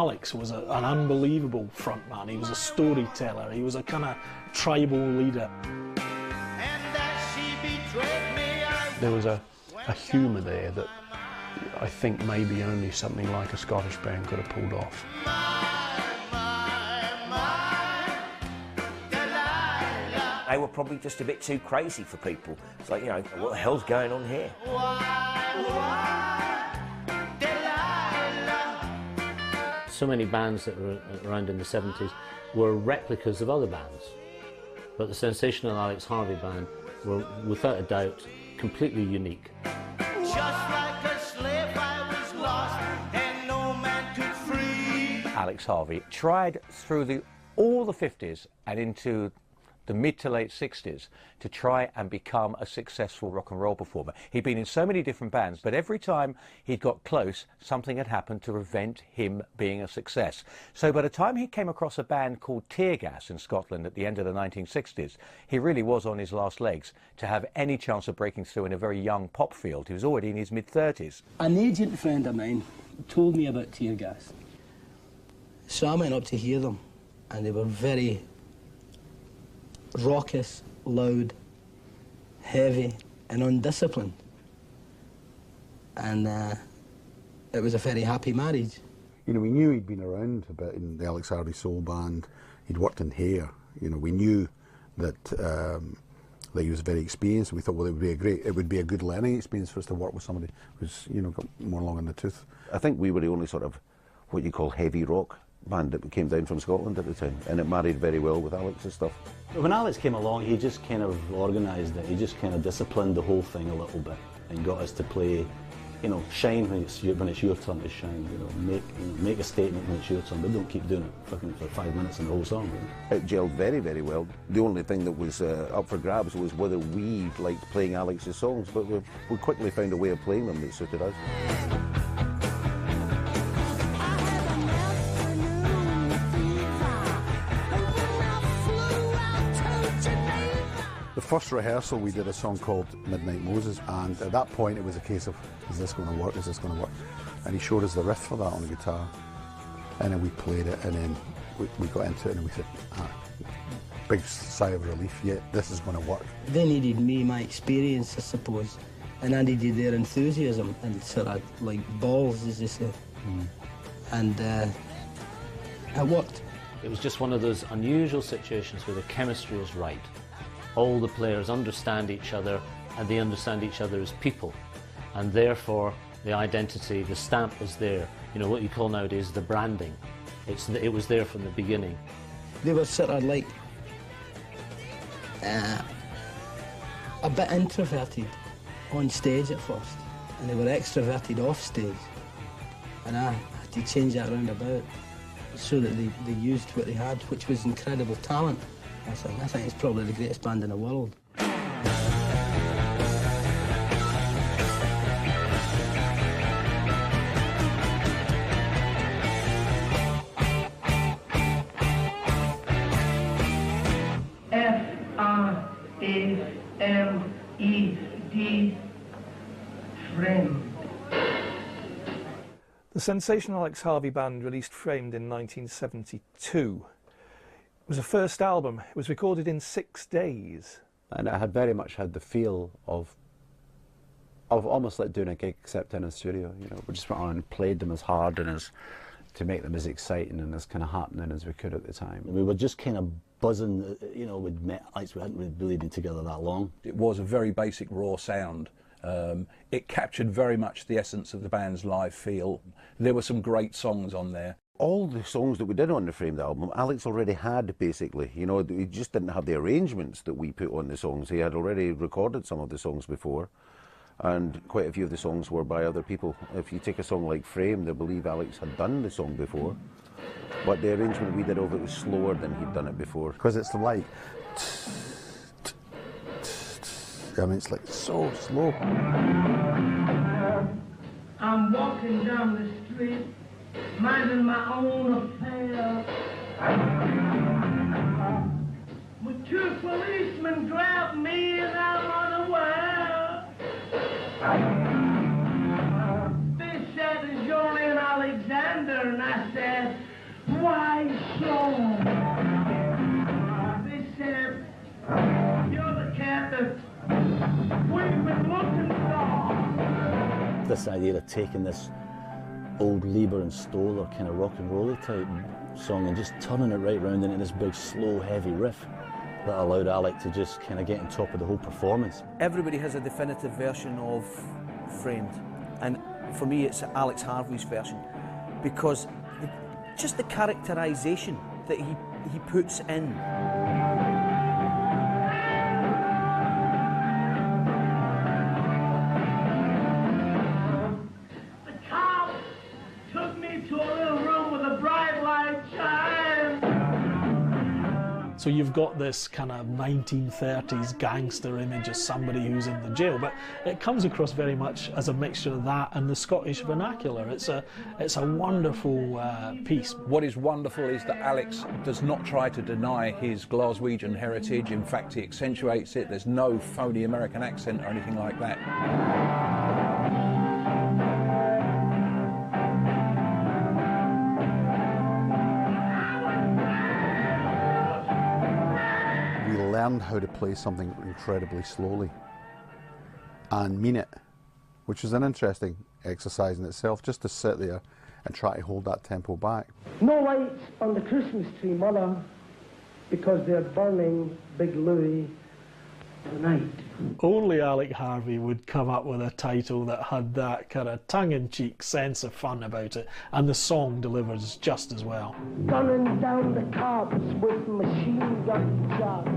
Alex was an unbelievable frontman. He was a storyteller. He was a kind of tribal leader. There was a humour there that I think maybe only something like a Scottish band could have pulled off. They were probably just a bit too crazy for people. It's like, you know, what the hell's going on here? So many bands that were around in the 70s were replicas of other bands. But the Sensational Alex Harvey Band were, without a doubt, completely unique. Just like a slave I was lost and no man could free. Alex Harvey tried through all the 50s and into the mid to late 60s to try and become a successful rock and roll performer. He'd been in so many different bands, but every time he'd got close, something had happened to prevent him being a success. So by the time he came across a band called Tear Gas in Scotland at the end of the 1960s, he really was on his last legs to have any chance of breaking through in a very young pop field. He was already in his mid-30s. An agent friend of mine told me about Tear Gas. So I went up to hear them, and they were very raucous, loud, heavy and undisciplined. And it was a very happy marriage. You know, we knew he'd been around a bit in the Alex Harvey Soul Band. He'd worked in hair. You know, we knew that that he was very experienced. We thought, well, it would be a good learning experience for us to work with somebody who's, you know, got more long in the tooth. I think we were the only sort of what you call heavy rock band that came down from Scotland at the time, and it married very well with Alex's stuff. When Alex came along, he just kind of organised it. He just kind of disciplined the whole thing a little bit and got us to play, you know, shine when it's your turn to shine. You know, make a statement when it's your turn, but don't keep doing it fucking for 5 minutes in the whole song. Really. It gelled very, very well. The only thing that was up for grabs was whether we liked playing Alex's songs, but we quickly found a way of playing them that suited us. The first rehearsal we did a song called Midnight Moses, and at that point it was a case of, is this going to work, is this going to work? And he showed us the riff for that on the guitar, and then we played it, and then we got into it and we said, big sigh of relief, yeah, this is going to work. They needed me, my experience, I suppose, and I needed their enthusiasm and sort of like balls, as they say. And it worked. It was just one of those unusual situations where the chemistry is right. All the players understand each other, and they understand each other as people, and therefore the identity, the stamp is there. You know, what you call nowadays the branding. It was there from the beginning. They were sort of like a bit introverted on stage at first, and they were extroverted off stage, and I had to change that round about so that they used what they had, which was incredible talent. I think it's probably the greatest band in the world. F-R-A-M-E-D, Friend. The Sensational Alex Harvey Band released Framed in 1972. It was a first album. It was recorded in 6 days. And it had very much had the feel of almost like doing a gig except in a studio. You know, we just went on and played them as hard and as to make them as exciting and as kind of happening as we could at the time. We were just kind of buzzing, you know, we'd met Alex, we hadn't really been together that long. It was a very basic raw sound. It captured very much the essence of the band's live feel. There were some great songs on there. All the songs that we did on the Framed album, Alex already had, basically. You know, he just didn't have the arrangements that we put on the songs. He had already recorded some of the songs before, and quite a few of the songs were by other people. If you take a song like Framed, I believe Alex had done the song before, but the arrangement we did of it was slower than he'd done it before. Because it's like, I mean, it's like so slow. I'm walking down the street, minding my own affair. When 2 policemen grabbed me and I'm unaware. They said, "Is your name Alexander?" And I said, This idea of taking this old Lieber and Stoller kind of rock and roll type song and just turning it right round into this big, slow, heavy riff that allowed Alec to just kind of get on top of the whole performance. Everybody has a definitive version of Framed, and for me it's Alex Harvey's version, because just the characterisation that he puts in. The cop took me to a little room with a bright light shine. So you've got this kind of 1930s gangster image of somebody who's in the jail, but it comes across very much as a mixture of that and the Scottish vernacular. It's a wonderful piece. What is wonderful is that Alex does not try to deny his Glaswegian heritage. In fact, he accentuates it. There's no phony American accent or anything like that. Learned how to play something incredibly slowly and mean it, which is an interesting exercise in itself, just to sit there and try to hold that tempo back. No lights on the Christmas tree, Mother, because they're burning Big Louie tonight. Only Alex Harvey would come up with a title that had that kind of tongue-in-cheek sense of fun about it, and the song delivers just as well. Gunning down the cops with machine gun shots.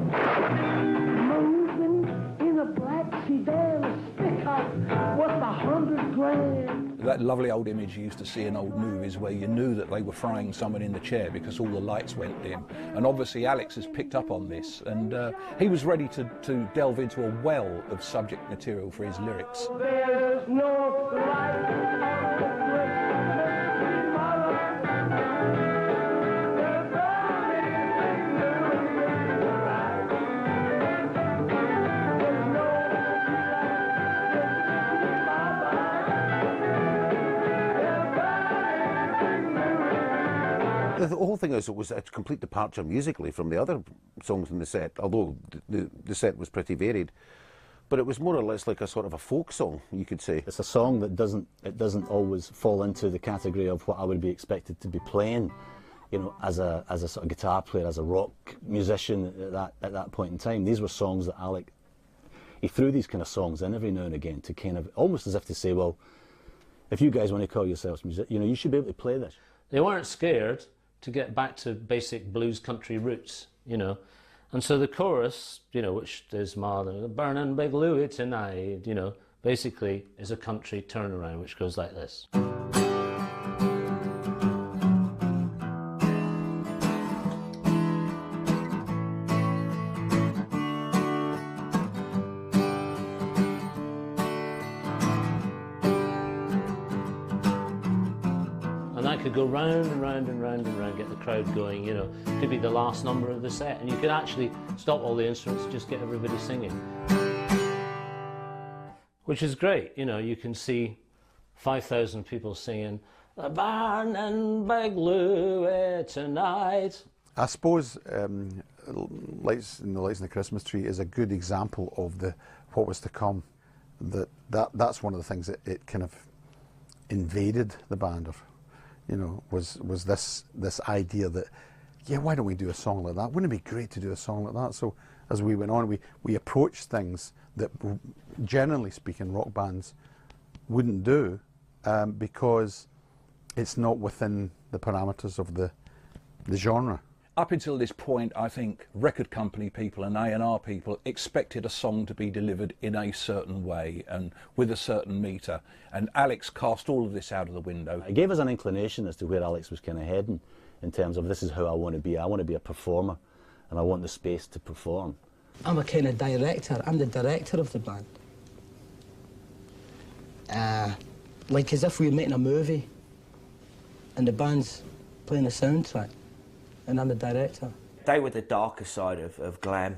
Moving in a black sedan, stick up with 100 grand. That lovely old image you used to see in old movies where you knew that they were frying someone in the chair because all the lights went dim. And obviously Alex has picked up on this, and he was ready to delve into a well of subject material for his lyrics. There's no light. The whole thing is, it was a complete departure musically from the other songs in the set, although the set was pretty varied. But it was more or less like a sort of a folk song, you could say. It's a song that doesn't always fall into the category of what I would be expected to be playing, you know, as a sort of guitar player, as a rock musician at that point in time. These were songs that Alec, he threw these kind of songs in every now and again to kind of, almost as if to say, well, if you guys want to call yourselves musicians, you know, you should be able to play this. They weren't scared to get back to basic blues country roots, you know. And so the chorus, you know, which is Mother, burning Big Louie tonight, you know, basically is a country turnaround which goes like this. Could go round and round and round and round, get the crowd going, you know. Could be the last number of the set, and you could actually stop all the instruments and just get everybody singing. Which is great, you know, you can see 5,000 people singing, "The burning Big Louie tonight." I suppose Lights in the Christmas Tree is a good example of what was to come. That's one of the things that it kind of invaded the band of. You know, was this idea that, yeah, why don't we do a song like that? Wouldn't it be great to do a song like that? So as we went on, we approached things that, generally speaking, rock bands wouldn't do because it's not within the parameters of the genre. Up until this point, I think record company people and A&R people expected a song to be delivered in a certain way and with a certain meter. And Alex cast all of this out of the window. It gave us an inclination as to where Alex was kind of heading in terms of this is how I want to be. I want to be a performer and I want the space to perform. I'm a kind of director. I'm the director of the band. Like as if we were making a movie and the band's playing the soundtrack. And I'm the director. They were the darker side of glam,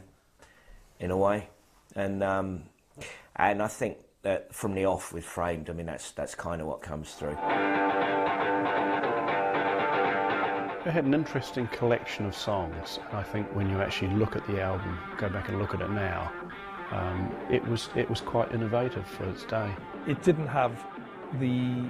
in a way, and I think that from the off with Framed, I mean that's kind of what comes through. It had an interesting collection of songs, and I think when you actually look at the album, go back and look at it now, It was quite innovative for its day. It didn't have the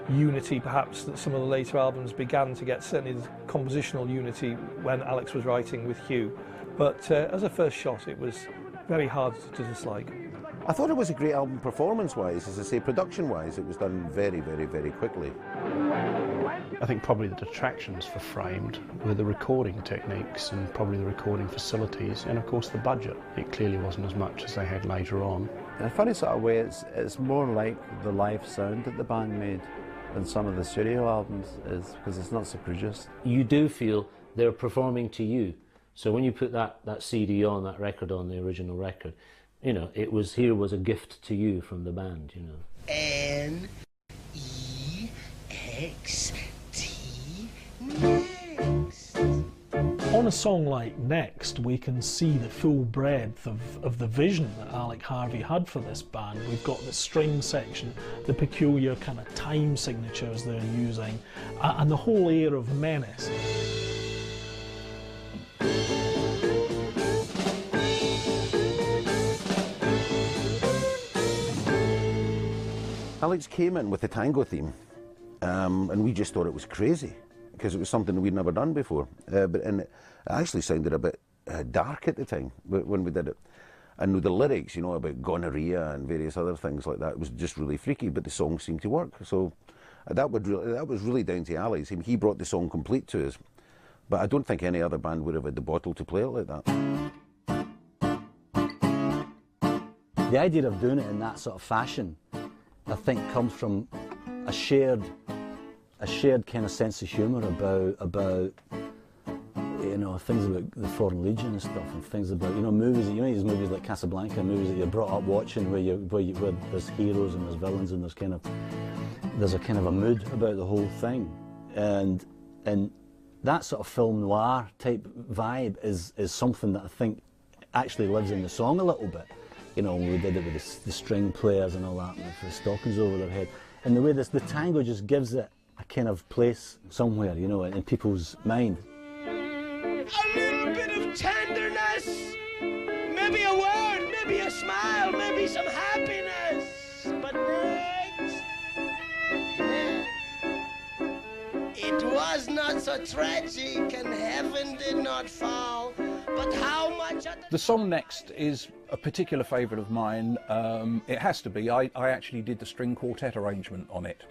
unity perhaps that some of the later albums began to get, certainly the compositional unity when Alex was writing with Hugh, but as a first shot it was very hard to dislike. I thought it was a great album performance-wise. As I say, production-wise, it was done very, very, very quickly. I think probably the detractions for Framed were the recording techniques and probably the recording facilities, and of course the budget. It clearly wasn't as much as they had later on. In a funny sort of way, it's more like the live sound that the band made than some of the studio albums is, because it's not so produced. You do feel they're performing to you. So when you put that CD on, that record on, the original record, you know, here was a gift to you from the band, you know. N-E-X-T, next. On a song like Next, we can see the full breadth of the vision that Alex Harvey had for this band. We've got the string section, the peculiar kind of time signatures they're using, and the whole air of menace. Alex came in with the tango theme, and we just thought it was crazy, because it was something we'd never done before. And it actually sounded a bit dark at the time when we did it. And with the lyrics, you know, about gonorrhea and various other things like that, it was just really freaky, but the song seemed to work. So that was really down to Alex. He brought the song complete to us. But I don't think any other band would have had the bottle to play it like that. The idea of doing it in that sort of fashion, I think, comes from a shared kind of sense of humour about you know, things about the Foreign Legion and stuff, and things about, you know, movies, you know, these movies like Casablanca, movies that you're brought up watching, where there's heroes and there's villains, and there's a kind of a mood about the whole thing, and that sort of film noir type vibe is something that I think actually lives in the song a little bit. You know, we did it with the string players and all that, with the stockings over their head. And the way the tango just gives it a kind of place somewhere, you know, in people's mind. A little bit of tenderness, maybe a word, maybe a smile, maybe some happiness. But next, it was not so tragic and heaven did not fall. But how much... The song Next is a particular favourite of mine. It has to be. I actually did the string quartet arrangement on it.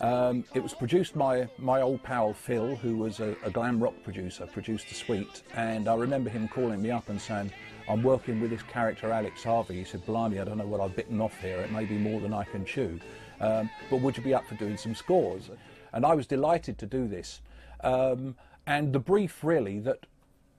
It was produced by my old pal Phil, who was a glam rock producer, produced the suite, and I remember him calling me up and saying, I'm working with this character Alex Harvey. He said, blimey, I don't know what I've bitten off here, it may be more than I can chew, but would you be up for doing some scores? And I was delighted to do this. And the brief really that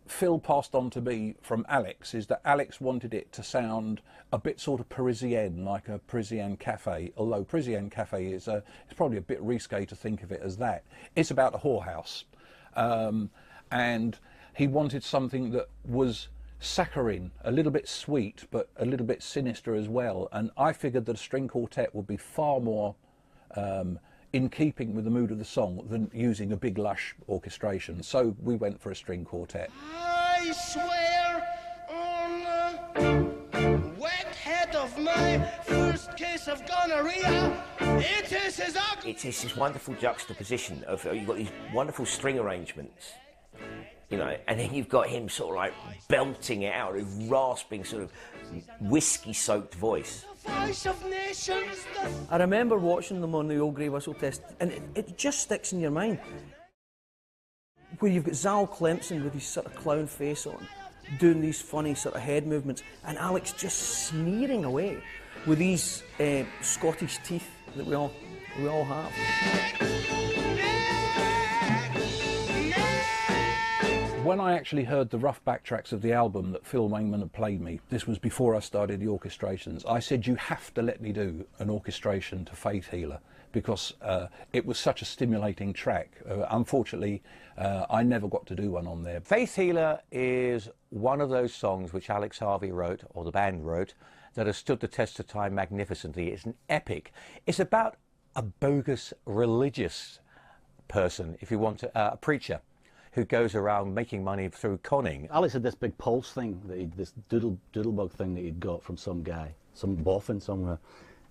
Phil passed on to me from Alex is that Alex wanted it to sound a bit sort of Parisienne, like a Parisienne cafe, although Parisienne cafe is it's probably a bit risque to think of it as that. It's about a whorehouse, and he wanted something that was saccharine, a little bit sweet, but a little bit sinister as well, and I figured that a string quartet would be far more in keeping with the mood of the song than using a big lush orchestration. So we went for a string quartet. I swear on the wet head of my first case of gonorrhea, it is his ugly... It's this wonderful juxtaposition of, you've got these wonderful string arrangements, you know, and then you've got him sort of like belting it out, a rasping sort of whiskey-soaked voice. Voice of nations. I remember watching them on the old Grey Whistle Test, and it just sticks in your mind. Where you've got Zal Clemson with his sort of clown face on, doing these funny sort of head movements, and Alex just sneering away with these Scottish teeth that we all have. When I actually heard the rough backtracks of the album that Phil Wayman had played me, this was before I started the orchestrations, I said, you have to let me do an orchestration to Faith Healer, because it was such a stimulating track. Unfortunately, I never got to do one on there. Faith Healer is one of those songs which Alex Harvey wrote, or the band wrote, that has stood the test of time magnificently. It's an epic. It's about a bogus religious person, if you want to, a preacher, who goes around making money through conning. Alex had this big pulse thing, this doodlebug thing that he'd got from some guy, some boffin somewhere,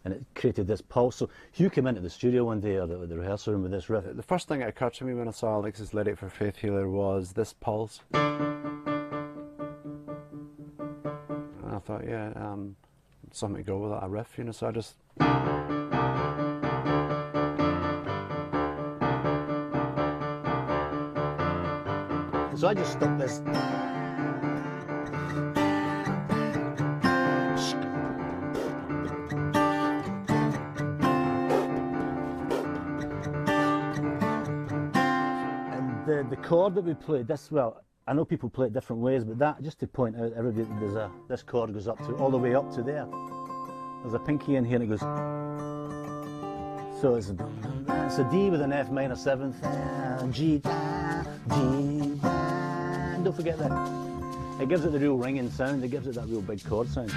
and it created this pulse. So Hugh came into the studio one day, or the rehearsal room, with this riff. The first thing that occurred to me when I saw Alex's lyric for Faith Healer was this pulse. And I thought, yeah, something to go with that, a riff, you know, so I just... So I just stuck this. And the chord that we played, well, I know people play it different ways, but that, just to point out, everybody, this chord goes up to, all the way up to there. There's a pinky in here and it goes. So it's a D with an F minor 7th, G, G, don't forget that. It gives it the real ringing sound, it gives it that real big chord sound.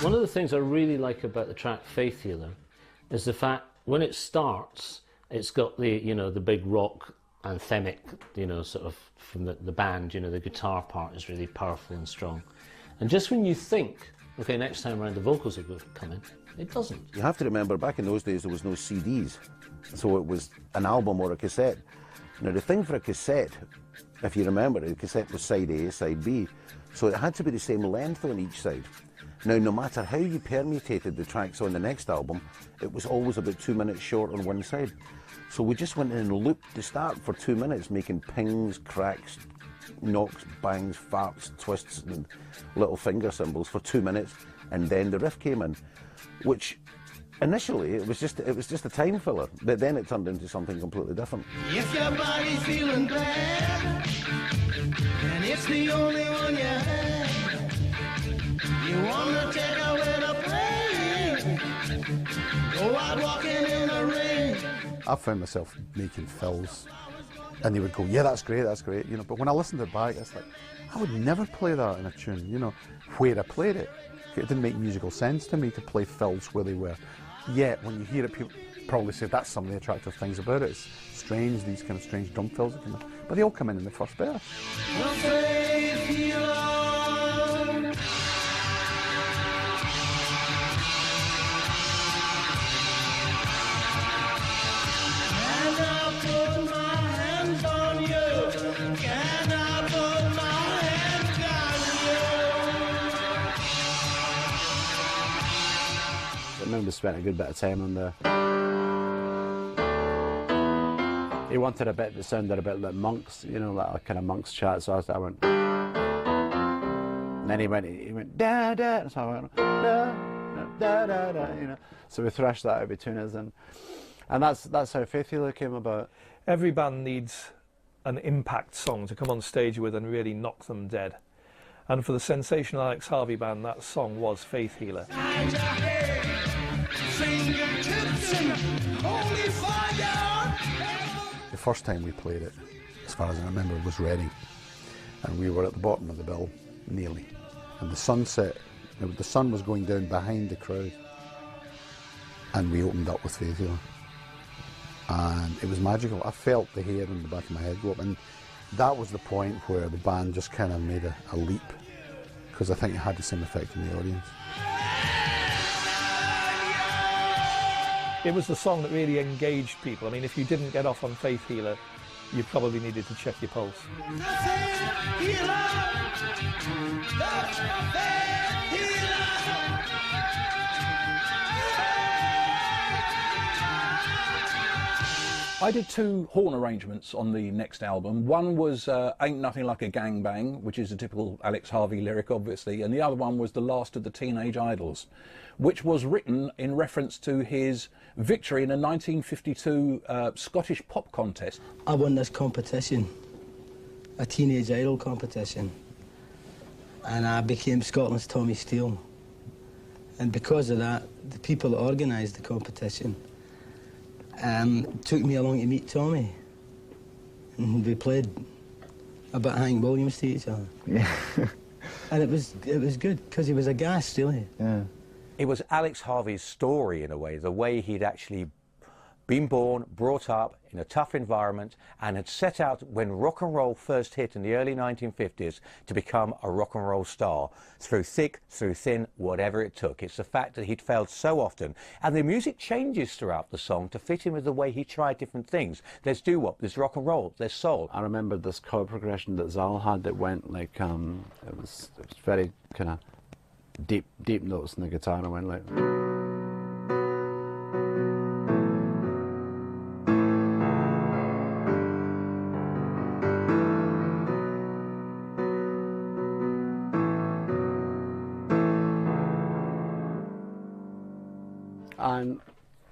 One of the things I really like about the track Faith Healer is the fact when it starts, it's got the, you know, the big rock anthemic, you know, sort of from the band, you know, the guitar part is really powerful and strong. And just when you think, okay, next time around the vocals will come in, it doesn't. You have to remember, back in those days there was no CDs, so it was an album or a cassette. Now the thing for a cassette, if you remember, the cassette was side A, side B, so it had to be the same length on each side. Now, no matter how you permutated the tracks on the next album, it was always about 2 minutes short on one side. So we just went in and looped the start for 2 minutes, making pings, cracks, knocks, bangs, farts, twists, and little finger cymbals for 2 minutes, and then the riff came in, which initially it was just a time filler, but then it turned into something completely different. If your body's feeling bad, and it's the only one you have, you wanna take away the pain, go out walking in the rain. I found myself making fills, and they would go, yeah, that's great, you know, but when I listened to it back, it's like, I would never play that in a tune, you know, where I played it. It didn't make musical sense to me to play fills where they were. Yet, when you hear it, people probably say that's some of the attractive things about it. It's strange, these kind of strange drum fills, but they all come in the first verse. I remember spent a good bit of time on the... He wanted a bit that sounded a bit like Monks, you know, like a kind of Monks chat, so I went... And then he went da da, and so I went da da da da, you know. So we thrashed that out between us, and that's how Faith Healer came about. Every band needs an impact song to come on stage with and really knock them dead. And for the Sensational Alex Harvey Band, that song was Faith Healer. The first time we played it, as far as I remember, was Reading, and we were at the bottom of the bill, nearly, and the sun was going down behind the crowd, and we opened up with Faith Healer, and it was magical. I felt the hair on the back of my head go up, and that was the point where the band just kind of made a leap, because I think it had the same effect in the audience. It was the song that really engaged people. I mean, if you didn't get off on Faith Healer, you probably needed to check your pulse. I did 2 horn arrangements on the next album. One was Ain't Nothing Like a Gangbang, which is a typical Alex Harvey lyric, obviously, and the other one was The Last of the Teenage Idols, which was written in reference to his victory in a 1952 Scottish pop contest. I won this competition, a Teenage Idol competition, and I became Scotland's Tommy Steele. And because of that, the people that organised the competition took me along to meet Tommy. And we played a bit of Hank Williams to each other. Yeah. And it was good, because he was a gas, really. Yeah. It was Alex Harvey's story, in a way, the way he'd actually been born, brought up in a tough environment, and had set out when rock and roll first hit in the early 1950s to become a rock and roll star, through thick, through thin, whatever it took. It's the fact that he'd failed so often, and the music changes throughout the song to fit in with the way he tried different things. There's doo-wop, there's rock and roll, there's soul. I remember this chord progression that Zal had that went like, it was very kind of deep notes in the guitar, and I went like... And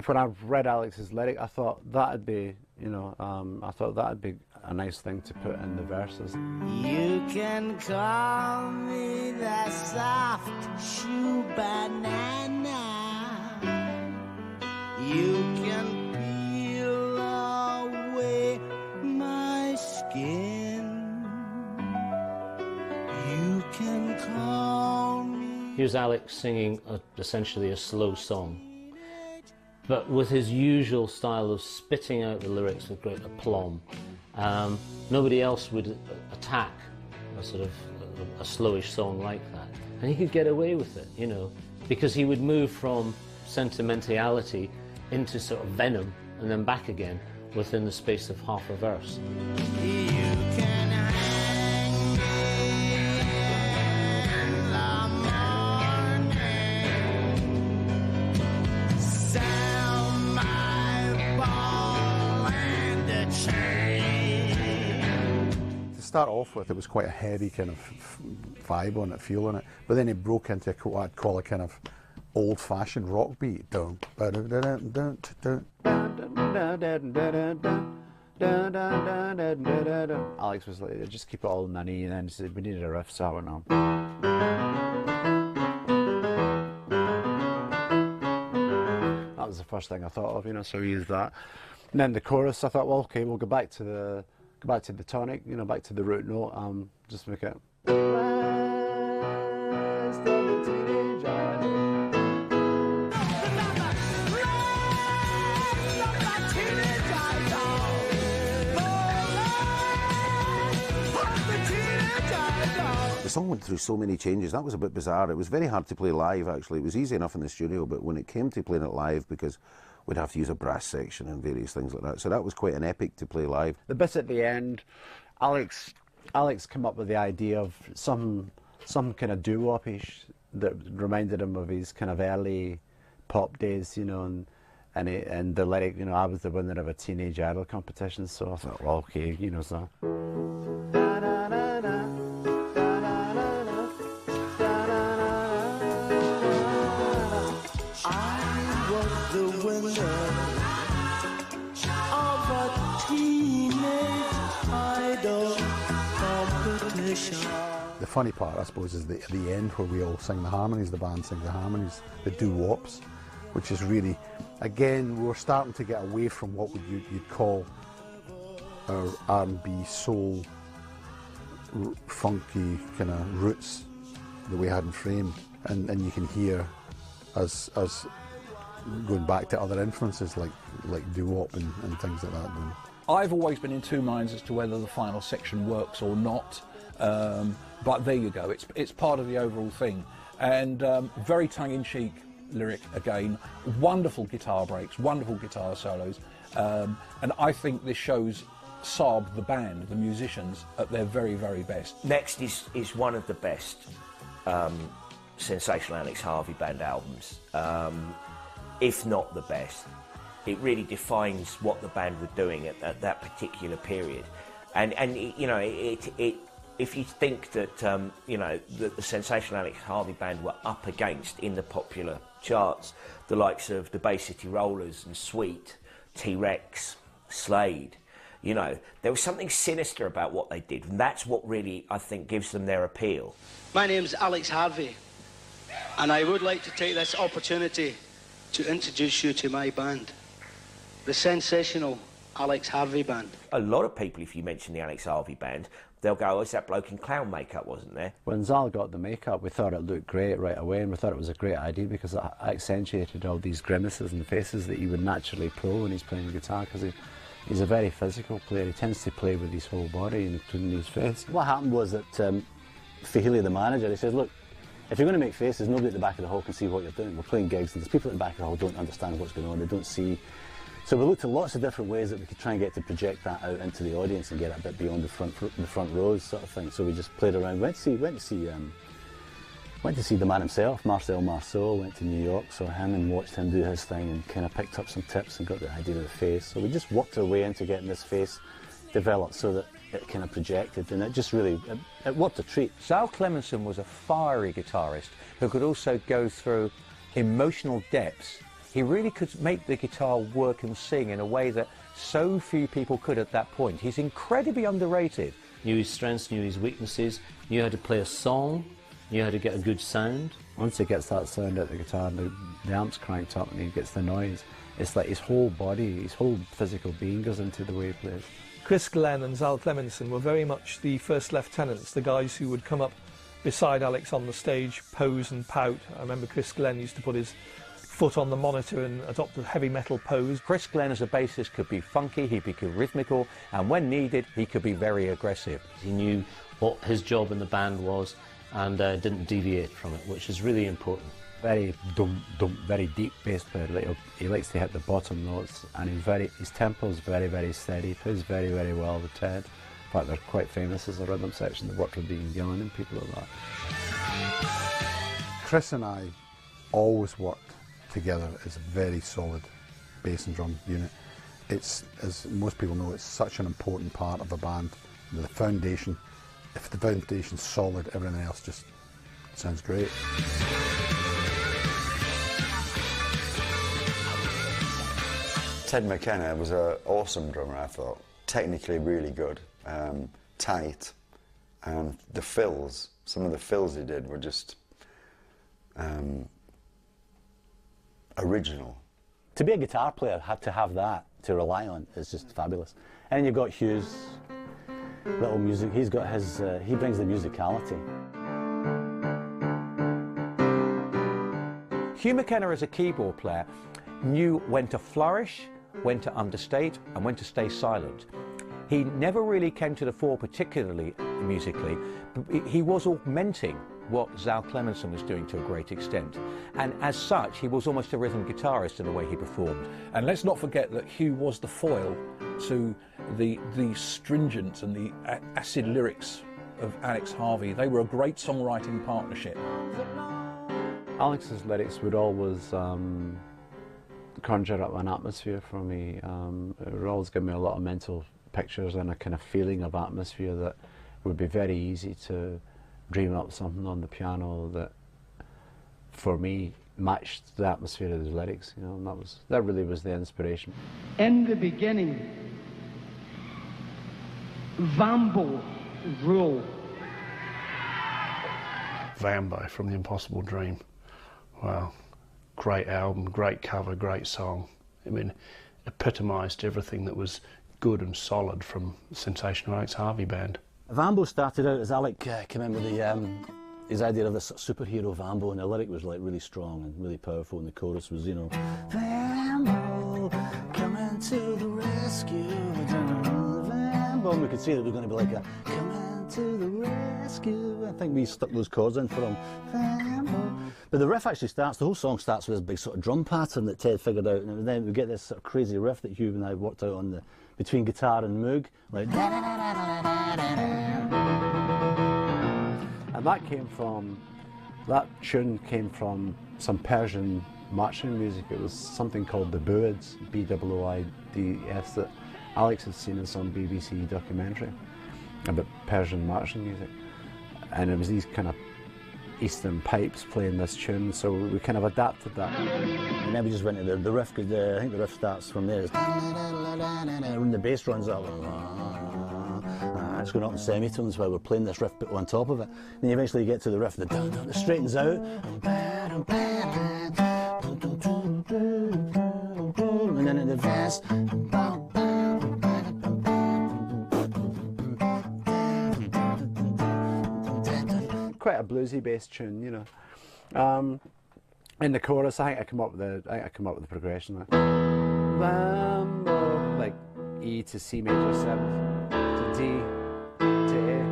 when I read Alex's lyric, I thought that'd be, you know, I thought that'd be a nice thing to put in the verses. You can call me the soft shoe banana. You can peel away my skin. You can call me. Here's Alex singing essentially a slow song, but with his usual style of spitting out the lyrics with great aplomb. Nobody else would attack a sort of a slowish song like that. And he could get away with it, you know, because he would move from sentimentality into sort of venom and then back again within the space of half a verse. You can hang in the morning, sell my ball and a chain. To start off with, it was quite a heavy kind of vibe on it, feel on it, but then it broke into what I'd call a kind of old-fashioned rock beat. Alex was like, just keep it all nunny, and then he said, we needed a riff, so I went on. That was the first thing I thought of, you know, so we used that. And then the chorus, I thought, well, okay, we'll go back to the tonic, you know, back to the root note, just make it. The song went through so many changes. That was a bit bizarre. It was very hard to play live, actually. It was easy enough in the studio, but when it came to playing it live, because we'd have to use a brass section and various things like that, so that was quite an epic to play live. The bit at the end, Alex came up with the idea of some kind of doo-wop-ish that reminded him of his kind of early pop days, you know, and the lyric, you know, I was the winner of a Teenage Idol competition, so I thought, well, okay, you know, so. The funny part, I suppose, is at the end where we all sing the harmonies, the band sings the harmonies, the doo-wops, which is really, again, we're starting to get away from what you'd call our R&B, soul, funky kind of roots that we had in Frame, and you can hear us going back to other influences like doo-wop and things like that. I've always been in two minds as to whether the final section works or not, but there you go, it's part of the overall thing. And very tongue-in-cheek lyric again, wonderful guitar breaks, wonderful guitar solos, and I think this shows Saab, the band, the musicians, at their very, very best. Next is one of the best Sensational Alex Harvey Band albums, if not the best. It really defines what the band were doing at that particular period, and you know, if you think that you know, the Sensational Alex Harvey Band were up against in the popular charts the likes of the Bay City Rollers and Sweet, T-Rex, Slade, you know, there was something sinister about what they did, and that's what really, I think, gives them their appeal. My name's Alex Harvey, and I would like to take this opportunity to introduce you to my band, the Sensational Alex Harvey Band. A lot of people, if you mention the Alex Harvey Band, they'll go, oh, it's that bloke in clown makeup, wasn't there? When Zal got the makeup, we thought it looked great right away, and we thought it was a great idea because it accentuated all these grimaces and faces that he would naturally pull when he's playing the guitar, because he's a very physical player. He tends to play with his whole body, including his face. What happened was that Fahili, the manager, he says, look, if you're going to make faces, nobody at the back of the hall can see what you're doing. We're playing gigs, and there's people at the back of the hall who don't understand what's going on, they don't see. So we looked at lots of different ways that we could try and get to project that out into the audience and get it a bit beyond the front rows, sort of thing. So we just played around. Went to see the man himself, Marcel Marceau. Went to New York, saw him and watched him do his thing, and kind of picked up some tips and got the idea of the face. So we just worked our way into getting this face developed so that it kind of projected, and it just really it worked a treat. Zal Clemenson was a fiery guitarist who could also go through emotional depths. He really could make the guitar work and sing in a way that so few people could at that point. He's incredibly underrated. Knew his strengths, knew his weaknesses, knew how to play a song, knew how to get a good sound. Once he gets that sound out the guitar and the amp's cranked up and he gets the noise, it's like his whole body, his whole physical being goes into the way he plays. Chris Glenn and Zal Clemenson were very much the first lieutenants, the guys who would come up beside Alex on the stage, pose and pout. I remember Chris Glenn used to put his foot on the monitor and adopt a heavy metal pose. Chris Glenn as a bassist could be funky, he'd be rhythmical, and when needed, he could be very aggressive. He knew what his job in the band was and didn't deviate from it, which is really important. Very very deep bass player. Like, he likes to hit the bottom notes, and his tempo is very, very steady. He plays very, very well with Ted. In fact, they're quite famous as a rhythm section. They worked with Dean Gillan and people like that. Chris and I always worked together as a very solid bass and drum unit. It's, as most people know, it's such an important part of a band. The foundation, if the foundation's solid, everything else just sounds great. Ted McKenna was an awesome drummer, I thought. Technically really good, tight, and the fills, some of the fills he did were just original. To be a guitar player, to have that to rely on is just fabulous. And then you've got Hugh's little music. He's got his, he brings the musicality. Hugh McKenna as a keyboard player knew when to flourish, when to understate, and when to stay silent. He never really came to the fore particularly musically, but he was augmenting what Zal Clemenson was doing to a great extent. And as such, he was almost a rhythm guitarist in the way he performed. And let's not forget that Hugh was the foil to the stringent and the acid lyrics of Alex Harvey. They were a great songwriting partnership. Alex's lyrics would always conjure up an atmosphere for me. It would always give me a lot of mental pictures and a kind of feeling of atmosphere that would be very easy to dream up something on the piano that, for me, matched the atmosphere of his lyrics. You know, and that really was the inspiration. In the beginning, Vambo rule. Vambo from The Impossible Dream. Wow. Great album, great cover, great song. I mean, epitomised everything that was good and solid from Sensational Alex Harvey Band. Vambo started out as Alec came in with his idea of this superhero Vambo, and the lyric was like really strong and really powerful, and the chorus was, you know, Vambo, coming to the rescue, Vambo, and we could see that it was going to be like a coming to the rescue. I think we stuck those chords in for him, Vambo. But the riff actually starts, the whole song starts with this big sort of drum pattern that Ted figured out, and then we get this sort of crazy riff that Hugh and I worked out on between guitar and moog, like. And that tune came from some Persian marching music. It was something called the Booids, B-O-O-I-D-S, that Alex had seen in some BBC documentary about Persian marching music. And it was these kind of Eastern pipes playing this tune, so we kind of adapted that. And then we just went to the riff, because I think the riff starts from there. When the bass runs up, it's going up in semitones while we're playing this riff on top of it. Then eventually you get to the riff that straightens out. And then in the verse, quite a bluesy based tune, you know. In the chorus, I think I come up with the progression. Like, Vambo, like E to C major 7th to D to A.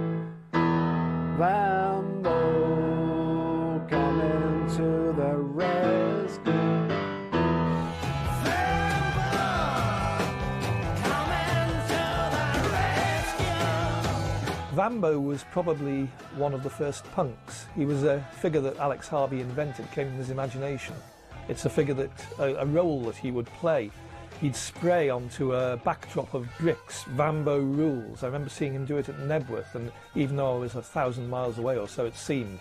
Vambo, coming to the rescue. Vambo was probably one of the first punks. He was a figure that Alex Harvey invented, came from his imagination. It's a figure that, a role that he would play. He'd spray onto a backdrop of bricks, Vambo rules. I remember seeing him do it at Nebworth, and even though I was 1,000 miles away, or so it seemed,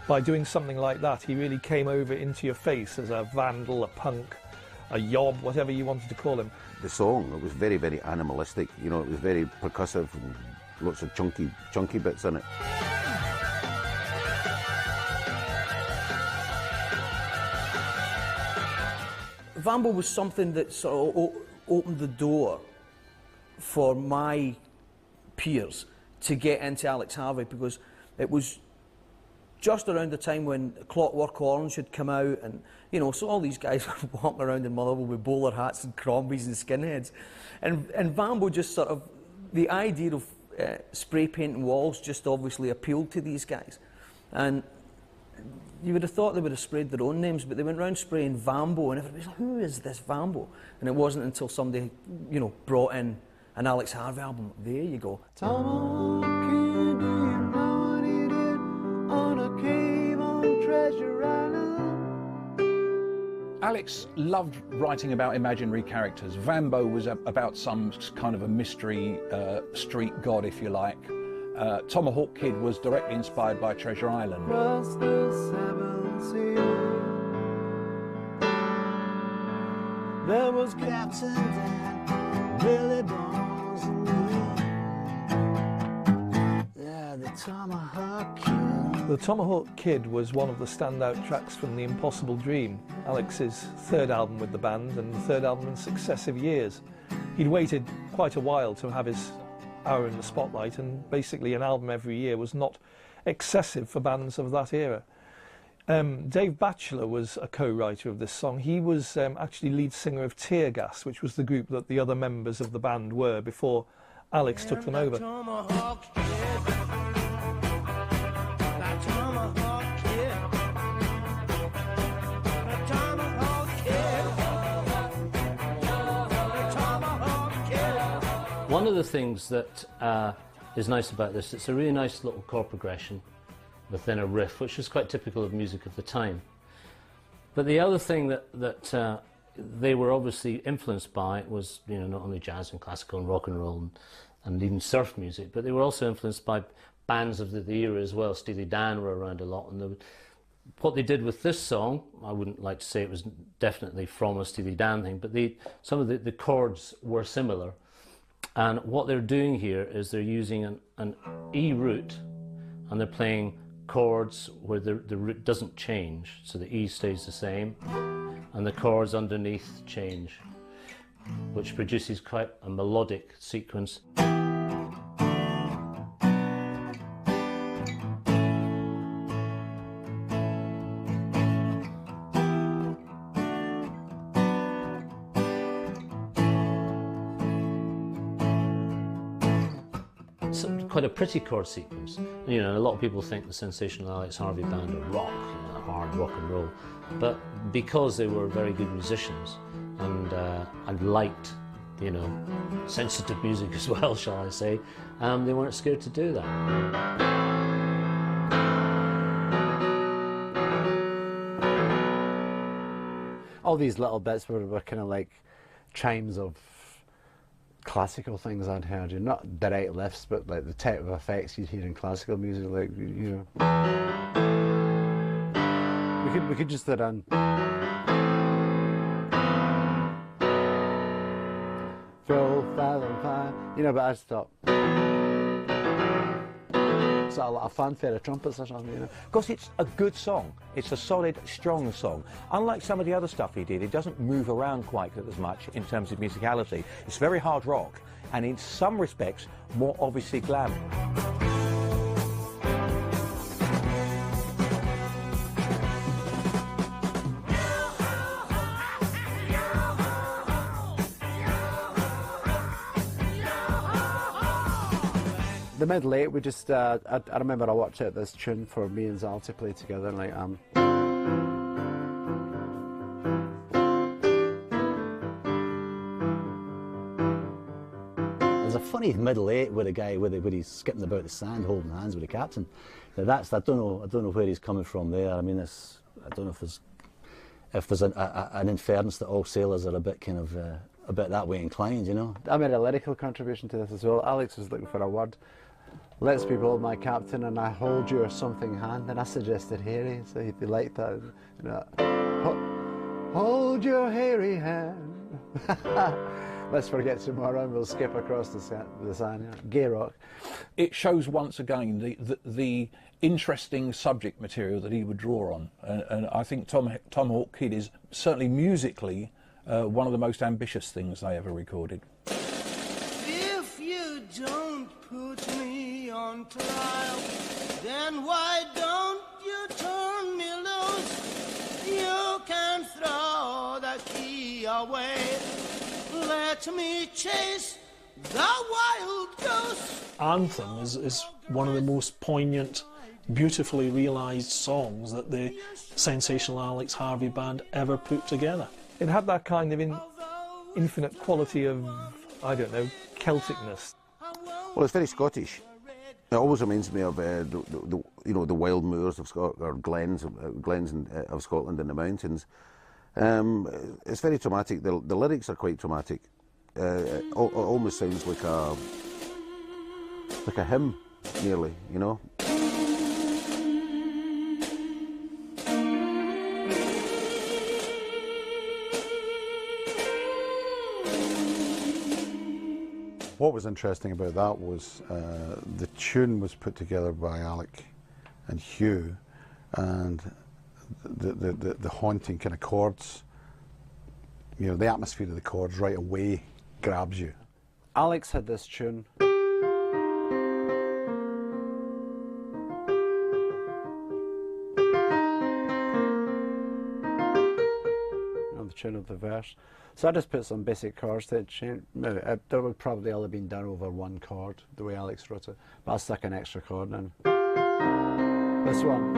by doing something like that, he really came over into your face as a vandal, a punk, a yob, whatever you wanted to call him. The song, it was very, very animalistic, you know, it was very percussive and lots of chunky bits in it. Vambo was something that sort of opened the door for my peers to get into Alex Harvey, because it was just around the time when Clockwork Orange had come out, and you know, so all these guys were walking around in Motherwell with bowler hats and crombies and skinheads, and Vambo just sort of, the idea of spray painting walls just obviously appealed to these guys, and you would have thought they would have sprayed their own names, but they went around spraying Vambo, and everybody's like, who is this Vambo? And it wasn't until somebody, you know, brought in an Alex Harvey album. There you go. Alex loved writing about imaginary characters. Vambo was about some kind of a mystery street god, if you like. Tomahawk Kid was directly inspired by Treasure Island. Across the seven seas, there was Captain Dan, Billy Bones and me. Yeah, the Tomahawk Kid. The Tomahawk Kid was one of the standout tracks from The Impossible Dream, Alex's third album with the band and third album in successive years. He'd waited quite a while to have his hour in the spotlight, and basically an album every year was not excessive for bands of that era. Dave Batchelor was a co-writer of this song. He was actually lead singer of Tear Gas, which was the group that the other members of the band were before Alex took them over. One of the things that is nice about this, it's a really nice little chord progression within a riff, which is quite typical of music of the time. But the other thing that they were obviously influenced by was, you know, not only jazz and classical and rock and roll and even surf music, but they were also influenced by bands of the era as well. Steely Dan were around a lot, and what they did with this song, I wouldn't like to say it was definitely from a Steely Dan thing, but some of the chords were similar. And what they're doing here is they're using an E root, and they're playing chords where the root doesn't change, so the E stays the same, and the chords underneath change, which produces quite a melodic sequence. Quite a pretty chord sequence. You know, a lot of people think the Sensational Alex Harvey Band are rock, you know, hard rock and roll, but because they were very good musicians and liked, you know, sensitive music as well, shall I say, they weren't scared to do that. All these little bits were kind of like chimes of classical things I'd heard, you know, not direct lifts, but like the type of effects you'd hear in classical music, like, you know. We could just do done. Phil, fathom, fine, you know, but I'd stop. It's a fanfare of trumpets or something, you know. Because it's a good song. It's a solid, strong song. Unlike some of the other stuff he did, it doesn't move around quite as much in terms of musicality. It's very hard rock, and in some respects, more obviously glam. The middle eight, we just, I remember I worked out this tune for me and Zal to play together, and like, There's a funny middle eight with a guy where he's skipping about the sand, holding hands with the captain. Now that's, I don't know where he's coming from there. I mean, I don't know if there's an inference that all sailors are a bit kind of a bit that way inclined, you know. I made a lyrical contribution to this as well. Alex was looking for a word. Let's be bold, my captain, and I hold your something hand. And I suggested hairy, so if you like that, you know, hold your hairy hand. Let's forget tomorrow and we'll skip across the sand. Yeah. Gay rock. It shows once again the interesting subject material that he would draw on, and I think Tomahawk Kid is certainly musically one of the most ambitious things they ever recorded. If you don't put me on trial, then why don't you turn me loose? You can throw the key away. Let me chase the wild goose. Anthem is one of the most poignant, beautifully realised songs that the Sensational Alex Harvey Band ever put together. It had that kind of infinite quality of, I don't know, Celticness. Well, it's very Scottish. It always reminds me of the wild moors of Scotland, or glens of Scotland in the mountains. It's very dramatic. The lyrics are quite dramatic. It almost sounds like a hymn, nearly, you know. What was interesting about that was the tune was put together by Alec and Hugh, and the haunting kind of chords, you know, the atmosphere of the chords right away grabs you. Alex had this tune. On the tune of the verse. So I just put some basic chords to it. There would probably all have been done over one chord, the way Alex wrote it. But I stuck an extra chord in. This one.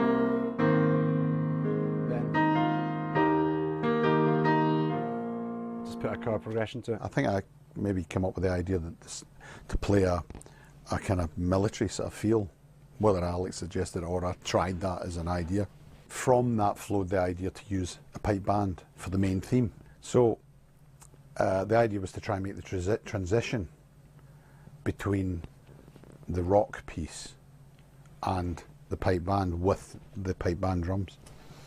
Then just put a chord progression to it. I think I maybe came up with the idea that to play a kind of military sort of feel, whether Alex suggested it or I tried that as an idea. From that flowed the idea to use a pipe band for the main theme. So the idea was to try and make the transition between the rock piece and the pipe band with the pipe band drums.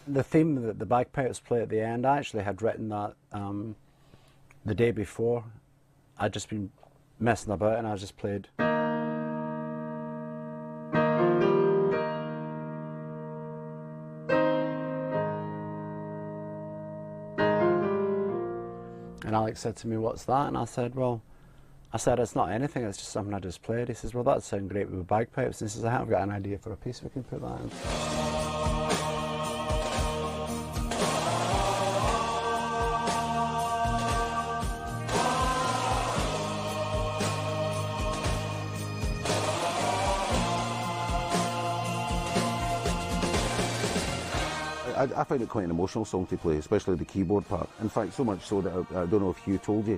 The theme that the bagpipes play at the end, I actually had written that the day before. I'd just been messing about and I just played. And Alex said to me, "What's that?" And I said, it's not anything, it's just something I just played. He says, "Well, that'd sound great with bagpipes." And he says, "I have got an idea for a piece, we can put that in." I found it quite an emotional song to play, especially the keyboard part. In fact, so much so that I don't know if Hugh told you,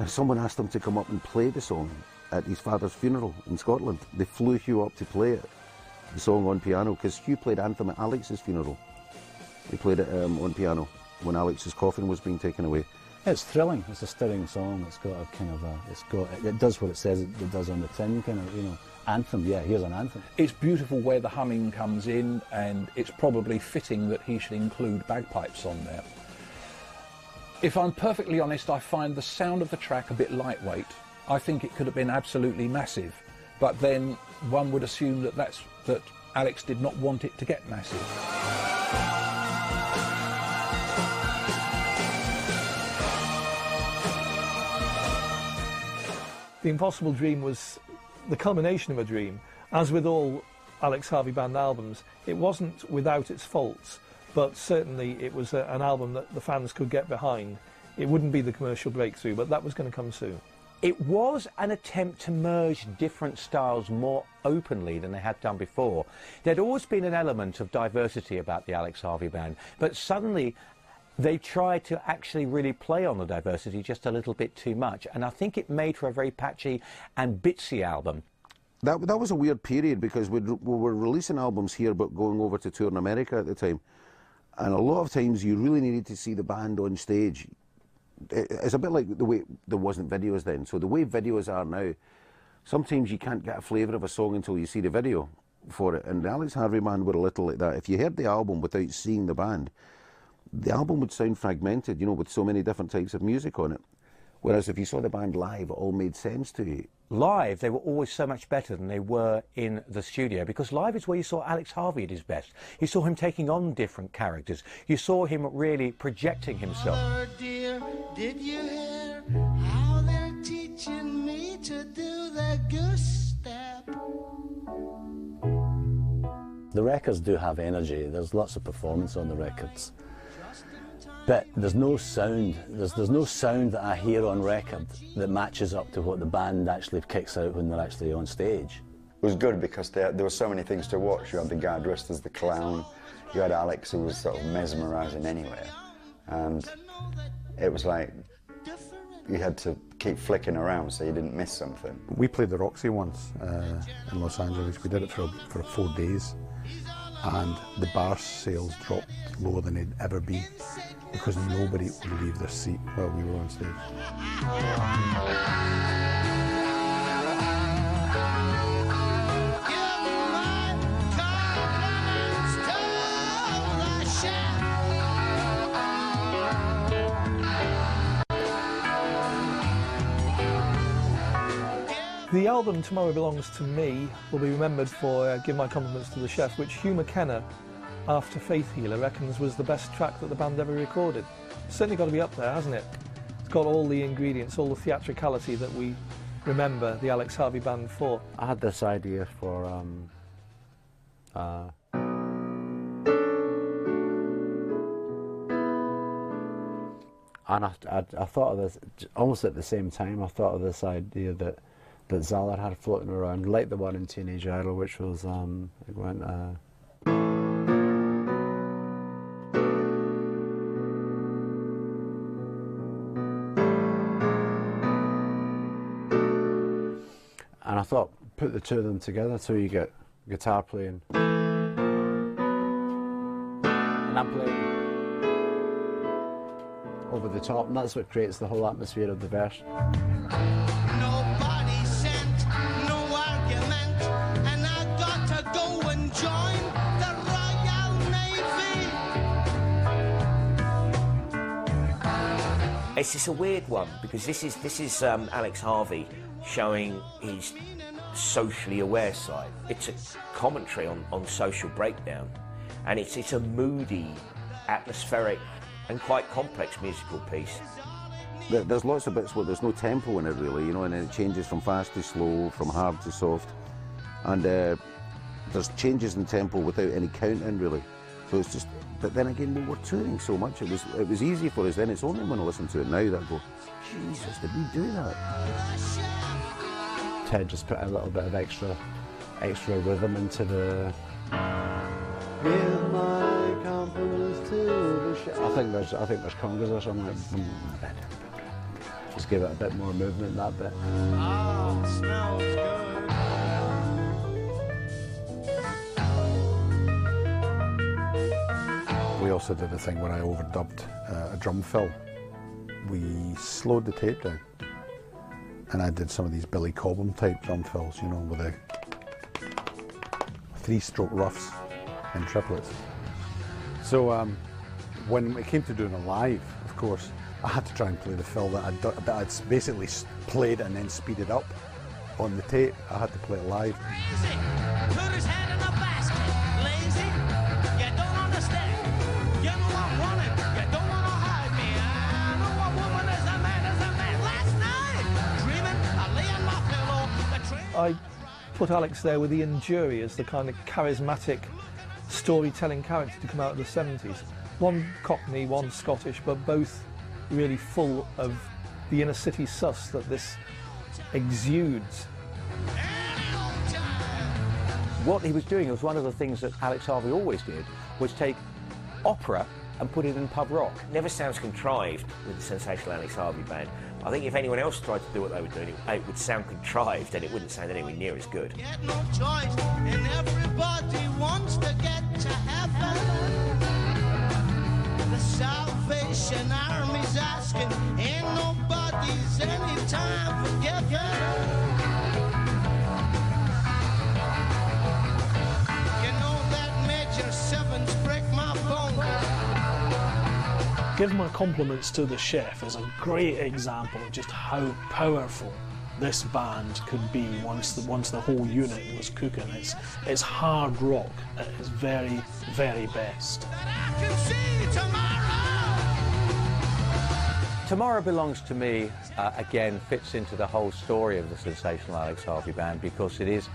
someone asked him to come up and play the song at his father's funeral in Scotland. They flew Hugh up to play it, the song on piano, because Hugh played Anthem at Alex's funeral. He played it on piano when Alex's coffin was being taken away. It's thrilling. It's a stirring song. It's got a kind of it does what it says it does on the tin, kind of, you know. Anthem, yeah, here's an anthem. It's beautiful where the humming comes in, and it's probably fitting that he should include bagpipes on there. If I'm perfectly honest, I find the sound of the track a bit lightweight. I think it could have been absolutely massive, but then one would assume that Alex did not want it to get massive. The Impossible Dream was the culmination of a dream. As with all Alex Harvey Band albums, it wasn't without its faults, but certainly it was an album that the fans could get behind. It wouldn't be the commercial breakthrough, but that was going to come soon. It was an attempt to merge different styles more openly than they had done before. There'd always been an element of diversity about the Alex Harvey Band, but suddenly they tried to actually really play on the diversity just a little bit too much, and I think it made for a very patchy and bitsy album. That was a weird period because we were releasing albums here but going over to tour in America at the time, and a lot of times you really needed to see the band on stage. It's a bit like the way there wasn't videos then, so the way videos are now, sometimes you can't get a flavour of a song until you see the video for it, and the Alex Harvey Band were a little like that. If you heard the album without seeing the band, the album would sound fragmented, you know, with so many different types of music on it. Whereas if you saw the band live, it all made sense to you. Live, they were always so much better than they were in the studio, because live is where you saw Alex Harvey at his best. You saw him taking on different characters. You saw him really projecting himself. Oh dear, did you hear how they're teaching me to do the goose step? The records do have energy. There's lots of performance on the records. But there's no sound. There's no sound that I hear on record that matches up to what the band actually kicks out when they're actually on stage. It was good because there were so many things to watch. You had the guy dressed as the clown. You had Alex, who was sort of mesmerising anyway. And it was like you had to keep flicking around so you didn't miss something. We played the Roxy once in Los Angeles. We did it for 4 days, and the bar sales dropped lower than they'd ever been because nobody would leave their seat while we were on stage. The album Tomorrow Belongs to Me will be remembered for Give My Compliments to the Chef, which Hugh McKenna, after Faith Healer, reckons was the best track that the band ever recorded. It's certainly got to be up there, hasn't it? It's got all the ingredients, all the theatricality that we remember the Alex Harvey Band for. I had this idea for and I thought of this almost at the same time. I thought of this idea that Zala had floating around, like the one in Teenage Idol, which was it went. And I thought, put the two of them together so you get guitar playing. And I'm playing over the top, and that's what creates the whole atmosphere of the verse. Nobody sent, no argument, and I got to go and join the Royal Navy. It's just a weird one because this is Alex Harvey showing his socially aware side. It's a commentary on social breakdown, and it's a moody, atmospheric, and quite complex musical piece. There's lots of bits where there's no tempo in it really, you know, and then it changes from fast to slow, from hard to soft, and there's changes in tempo without any counting really. So it's just, but then again, we were touring so much, it was easy for us then. It's only when I listen to it now that I go, Jesus, did we do that? Ted just put a little bit of extra rhythm into the. Give my compliments to the chef. I think there's congas or something. Just give it a bit more movement, that bit. Oh, it smells good. We also did a thing where I overdubbed a drum fill. We slowed the tape down, and I did some of these Billy Cobham type drum fills, you know, with a 3-stroke roughs and triplets. So when it came to doing a live, of course, I had to try and play the fill that I'd basically played and then speeded up on the tape. I had to play it live. Lazy, put his head in a basket. Lazy, you don't understand. You know I'm running, you don't want to hide me. I know a woman is a man. Last night, dreaming, I lay on my pillow. I put Alex there with Ian Jury as the kind of charismatic storytelling character to come out of the 70s. One Cockney, one Scottish, but both really full of the inner city sus that this exudes. What he was doing was one of the things that Alex Harvey always did, was take opera and put it in pub rock. Never sounds contrived with the Sensational Alex Harvey Band. I think if anyone else tried to do what they were doing, it would sound contrived and it wouldn't sound anywhere near as good. Get no choice, and everybody wants to get to heaven. The Salvation Army's asking, ain't nobody's any time forgiven. Give my compliments to the chef is a great example of just how powerful this band could be once the whole unit was cooking. It's hard rock at its very, very best. Tomorrow Belongs to Me, again, fits into the whole story of the Sensational Alex Harvey Band because it is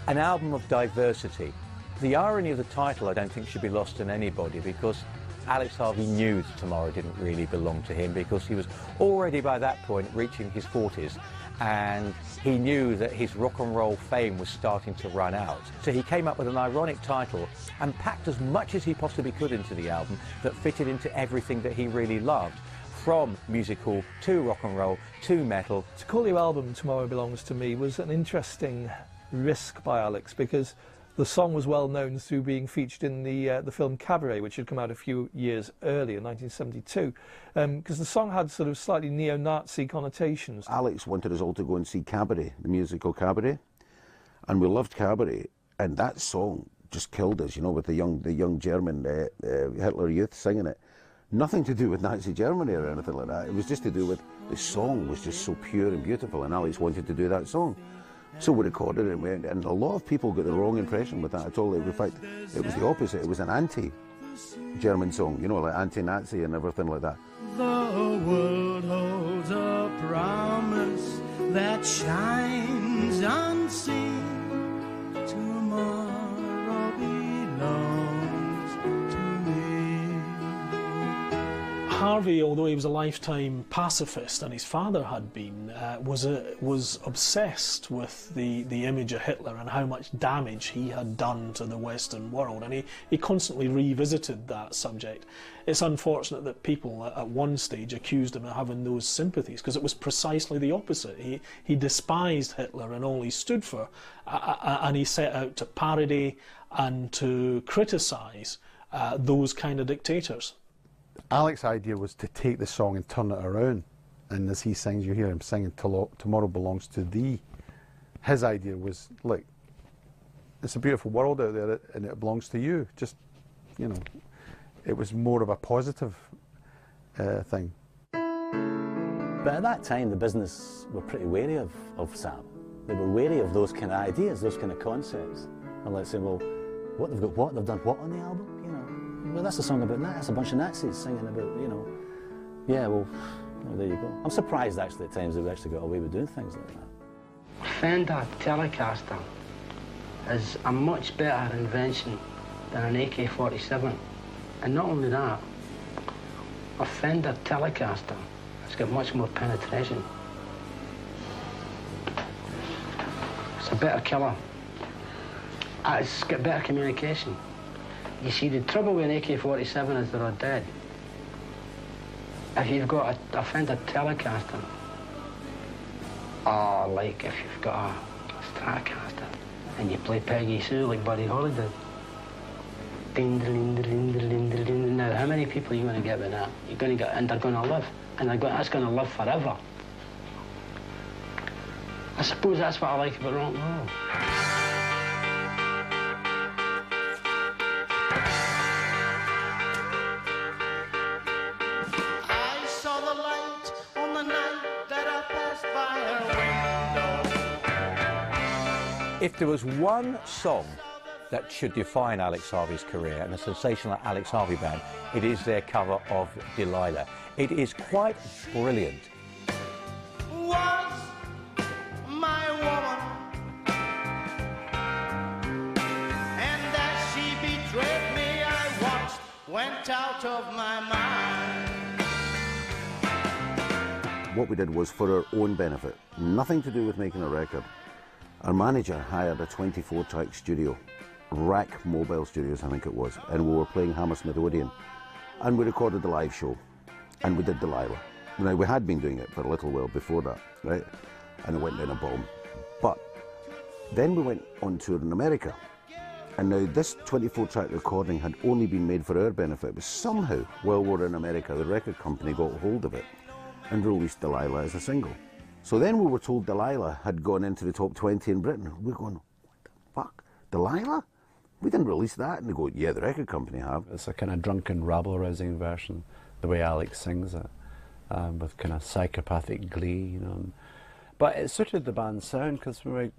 an album of diversity. The irony of the title I don't think should be lost on anybody because Alex Harvey knew that Tomorrow didn't really belong to him because he was already by that point reaching his 40s and he knew that his rock and roll fame was starting to run out. So he came up with an ironic title and packed as much as he possibly could into the album that fitted into everything that he really loved, from musical to rock and roll to metal. To call your album Tomorrow Belongs to Me was an interesting risk by Alex because the song was well known through being featured in the film Cabaret, which had come out a few years earlier, 1972, because the song had sort of slightly neo-Nazi connotations. Alex wanted us all to go and see Cabaret, the musical Cabaret, and we loved Cabaret, and that song just killed us, you know, with the young German Hitler Youth singing it. Nothing to do with Nazi Germany or anything like that. It was just to do with the song was just so pure and beautiful, and Alex wanted to do that song. So we recorded it, and a lot of people got the wrong impression with that at all. In fact, it was the opposite. It was an anti-German song, you know, like anti-Nazi and everything like that. The world holds a promise that shines unseen. Tomorrow belongs to me. Harvey, although he was a lifetime pacifist, and his father had been, was obsessed with the image of Hitler and how much damage he had done to the Western world, and he constantly revisited that subject. It's unfortunate that people at one stage accused him of having those sympathies, because it was precisely the opposite. He despised Hitler and all he stood for, and he set out to parody and to criticise those kind of dictators. Alex's idea was to take the song and turn it around, and as he sings, you hear him singing Tomorrow Belongs to Thee. His idea was, look, it's a beautiful world out there and it belongs to you. Just, you know, it was more of a positive thing. But at that time the business were pretty wary of Sam. They were wary of those kind of ideas, those kind of concepts. And let's say, well, what they've got, what they've done, what on the album, you know? Well, that's a song about that. That's a bunch of Nazis singing about, you know. Yeah, well, there you go. I'm surprised actually at times that we actually got away with doing things like that. Fender Telecaster is a much better invention than an AK-47. And not only that, a Fender Telecaster has got much more penetration. It's a better killer. It's got better communication. You see, the trouble with an AK-47 is they're all dead. If you've got a Fender Telecaster, or like if you've got a Stratocaster, and you play Peggy Sue like Buddy Holly did. Ding, ding, ding, ding, ding, ding. Now, how many people are you going to get with that? You're going to get, and they're going to live, and that's going to live forever. I suppose that's what I like about rock and roll. If there was one song that should define Alex Harvey's career and the Sensational Alex Harvey Band, it is their cover of Delilah. It is quite brilliant. Was my woman, and as she betrayed me, I went out of my mind. what we did was for our own benefit, nothing to do with making a record. Our manager hired a 24-track studio, Rack Mobile Studios I think it was, and we were playing Hammersmith Odeon. And we recorded the live show, and we did Delilah. Now, we had been doing it for a little while before that, right? And it went down a bomb. But then we went on tour in America. And now this 24-track recording had only been made for our benefit, but somehow, while we were in America, the record company got hold of it and released Delilah as a single. So then we were told Delilah had gone into the top 20 in Britain. We're going, what the fuck? Delilah? We didn't release that. And they go, yeah, the record company have. It's a kind of drunken, rabble-rousing version, the way Alex sings it, with kind of psychopathic glee, you know. But it suited the band's sound because we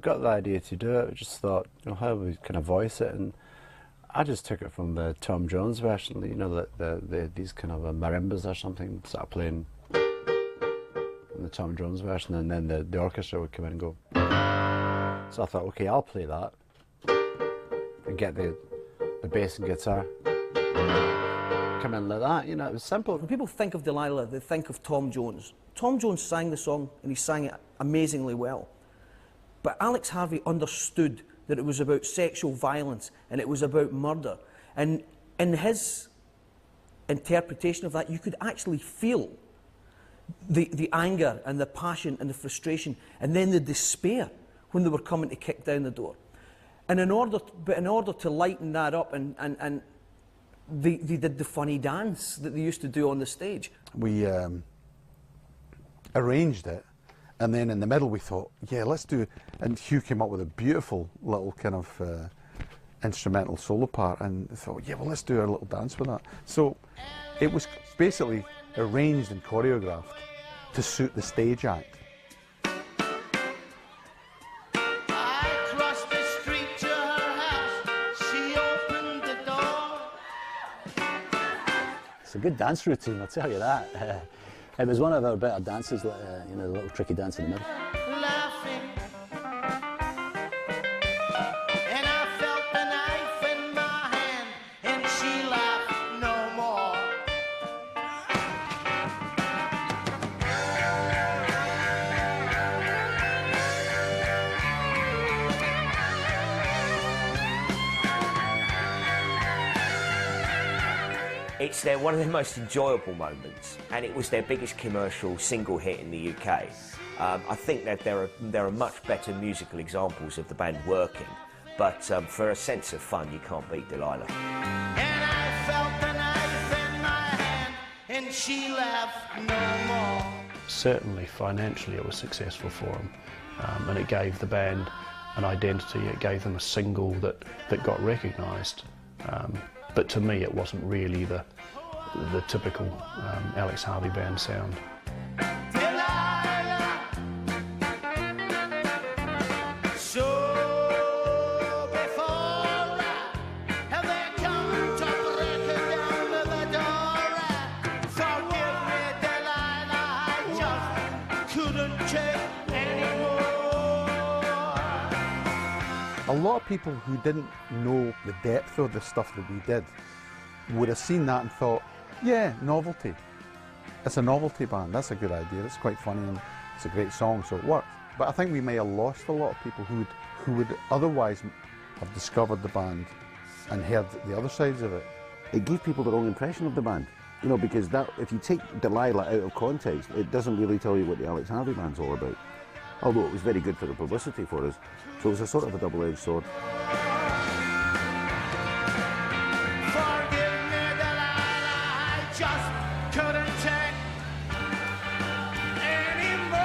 got the idea to do it. We just thought, you know, how do we kind of voice it? And I just took it from the Tom Jones version, you know, these kind of marimbas or something, started playing in the Tom Jones version, and then the orchestra would come in and go. So I thought, okay, I'll play that and get the bass and guitar come in like that. You know, it was simple. When people think of Delilah, they think of Tom Jones. Tom Jones sang the song, and he sang it amazingly well. But Alex Harvey understood that it was about sexual violence and it was about murder. And in his interpretation of that, you could actually feel the anger and the passion and the frustration and then the despair when they were coming to kick down the door. And in order to lighten that up, and they did the funny dance that they used to do on the stage. We arranged it, and then in the middle we thought, yeah, let's do, and Hugh came up with a beautiful little kind of instrumental solo part, and I thought, yeah, well, let's do a little dance with that. So it was basically arranged and choreographed to suit the stage act. It's a good dance routine, I'll tell you that. It was one of our better dances, you know, the little tricky dance in the middle. It's one of their most enjoyable moments, and it was their biggest commercial single hit in the UK. I think that there are much better musical examples of the band working, but for a sense of fun, you can't beat Delilah. And I felt the knife in my hand, and she laughed no more. Certainly financially it was successful for them, and it gave the band an identity, it gave them a single that got recognised. But to me, it wasn't really the typical Alex Harvey Band sound. Delilah, so before have they come to break it down to the door? Forgive me, Delilah, I just couldn't take anymore. A lot of people who didn't know the depth of the stuff that we did would have seen that and thought, yeah, novelty. It's a novelty band, that's a good idea, it's quite funny and it's a great song, so it worked. But I think we may have lost a lot of people who would otherwise have discovered the band and heard the other sides of it. It gave people the wrong impression of the band, you know, because that, if you take Delilah out of context, it doesn't really tell you what the Alex Harvey Band's all about. Although it was very good for the publicity for us, so it was a sort of a double-edged sword. Just couldn't take anymore.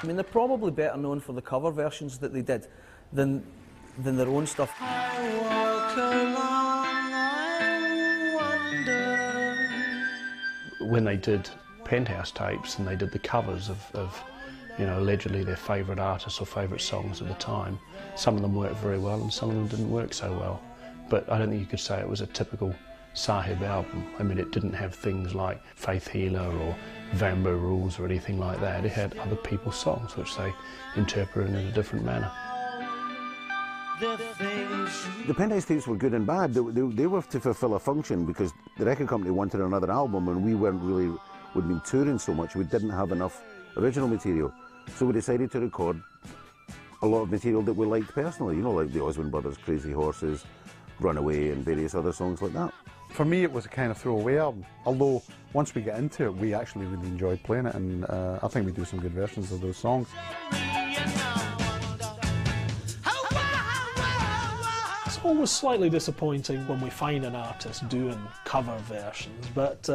I mean, they're probably better known for the cover versions that they did than their own stuff. I walk along and wonder. When they did Penthouse tapes and they did the covers of you know, allegedly their favourite artists or favourite songs at the time, some of them worked very well and some of them didn't work so well. But I don't think you could say it was a typical Sahib album. I mean, it didn't have things like Faith Healer or Vambo rules or anything like that. It had other people's songs which they interpreted in a different manner. The Penthouse tapes were good and bad. They were to fulfill a function because the record company wanted another album and we weren't really, we'd been touring so much, we didn't have enough original material. So we decided to record a lot of material that we liked personally, you know, like the Osmond Brothers, Crazy Horses, Runaway and various other songs like that. For me, it was a kind of throwaway album, although once we get into it, we actually really enjoyed playing it, and I think we do some good versions of those songs. It's always slightly disappointing when we find an artist doing cover versions, but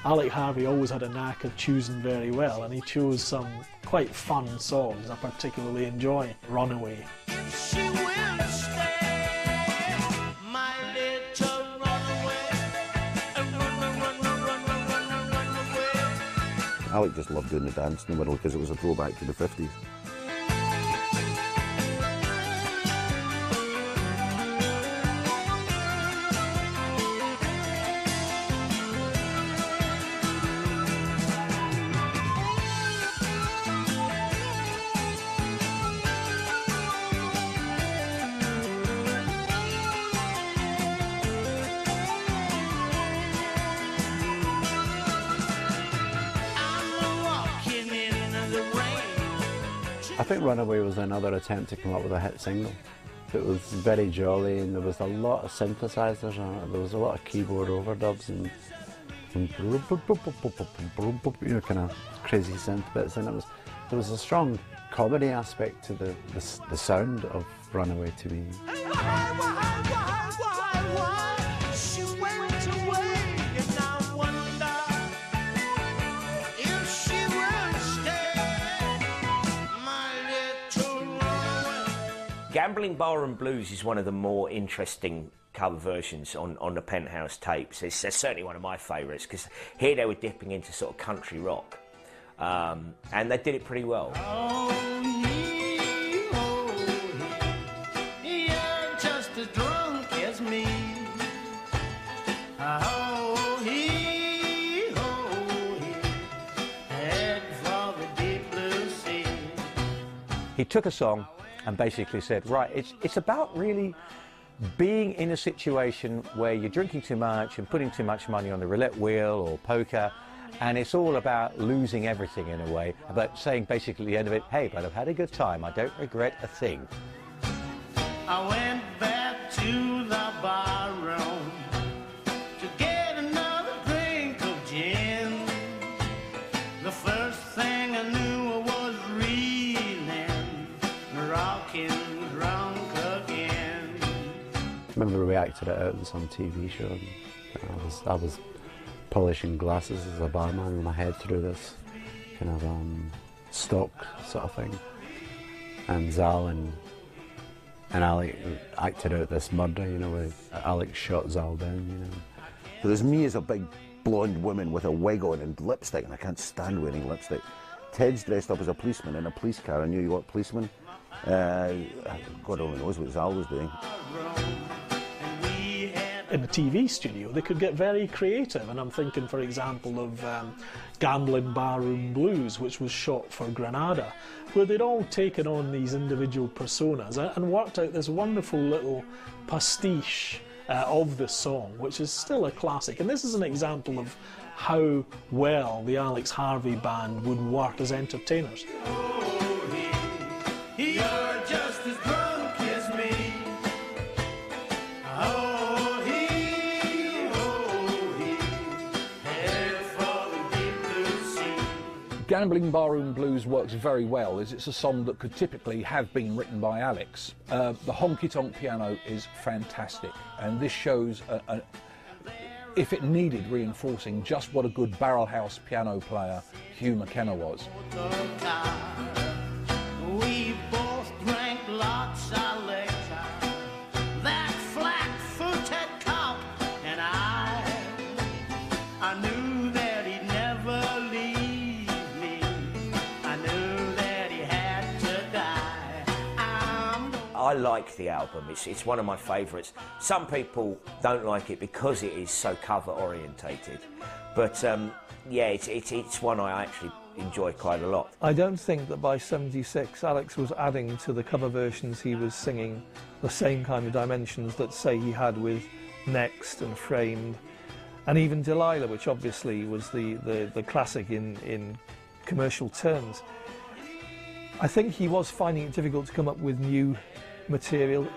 Alex Harvey always had a knack of choosing very well, and he chose some quite fun songs I particularly enjoy. Runaway. Alex just loved doing the dance in the middle because it was a throwback to the 50s. I think Runaway was another attempt to come up with a hit single. It was very jolly and there was a lot of synthesizers on it. There was a lot of keyboard overdubs and you know, kind of crazy synth bits, and there was a strong comedy aspect to the sound of Runaway to me. Gambling Barroom Blues is one of the more interesting cover versions on the Penthouse tapes. It's certainly one of my favourites because here they were dipping into sort of country rock, and they did it pretty well. You're just as drunk as me. Head for the deep blue sea. He took a song and basically said, right, it's about really being in a situation where you're drinking too much and putting too much money on the roulette wheel or poker, and it's all about losing everything in a way, but saying basically at the end of it, hey, but I've had a good time, I don't regret a thing. I went back to the bar room to get another drink of gin. The first thing I knew I was reeling, rocking drunk again. I remember we acted it out in some TV show, and I was polishing glasses as a barman with my head through this kind of stock sort of thing, and Zal and Alex acted out this murder, you know, where Alex shot Zal down, you know. So there's me as a big blonde woman with a wig on and lipstick, and I can't stand wearing lipstick. Ted's dressed up as a policeman in a police car, a New York policeman. God only knows what Zal was doing. In the TV studio, they could get very creative, and I'm thinking, for example, of Gambling Barroom Blues, which was shot for Granada, where they'd all taken on these individual personas and worked out this wonderful little pastiche of the song, which is still a classic. And this is an example of how well the Alex Harvey Band would work as entertainers. You're just as drunk as me. Gambling Barroom Blues works very well as it's a song that could typically have been written by Alex. The honky-tonk piano is fantastic, and this shows, if it needed reinforcing, just what a good barrel house piano player Hugh McKenna was. We both drank lots of liquor. That flat-footed cop and I knew that he'd never leave me. I knew that he had to die. I I like the album. It's one of my favourites. Some people don't like it because it is so cover orientated, but yeah, it's one I actually enjoy quite a lot. I don't think that by 76 Alex was adding to the cover versions he was singing the same kind of dimensions that, say, he had with Next and Framed, and even Delilah, which obviously was the classic in commercial terms. I think he was finding it difficult to come up with new material.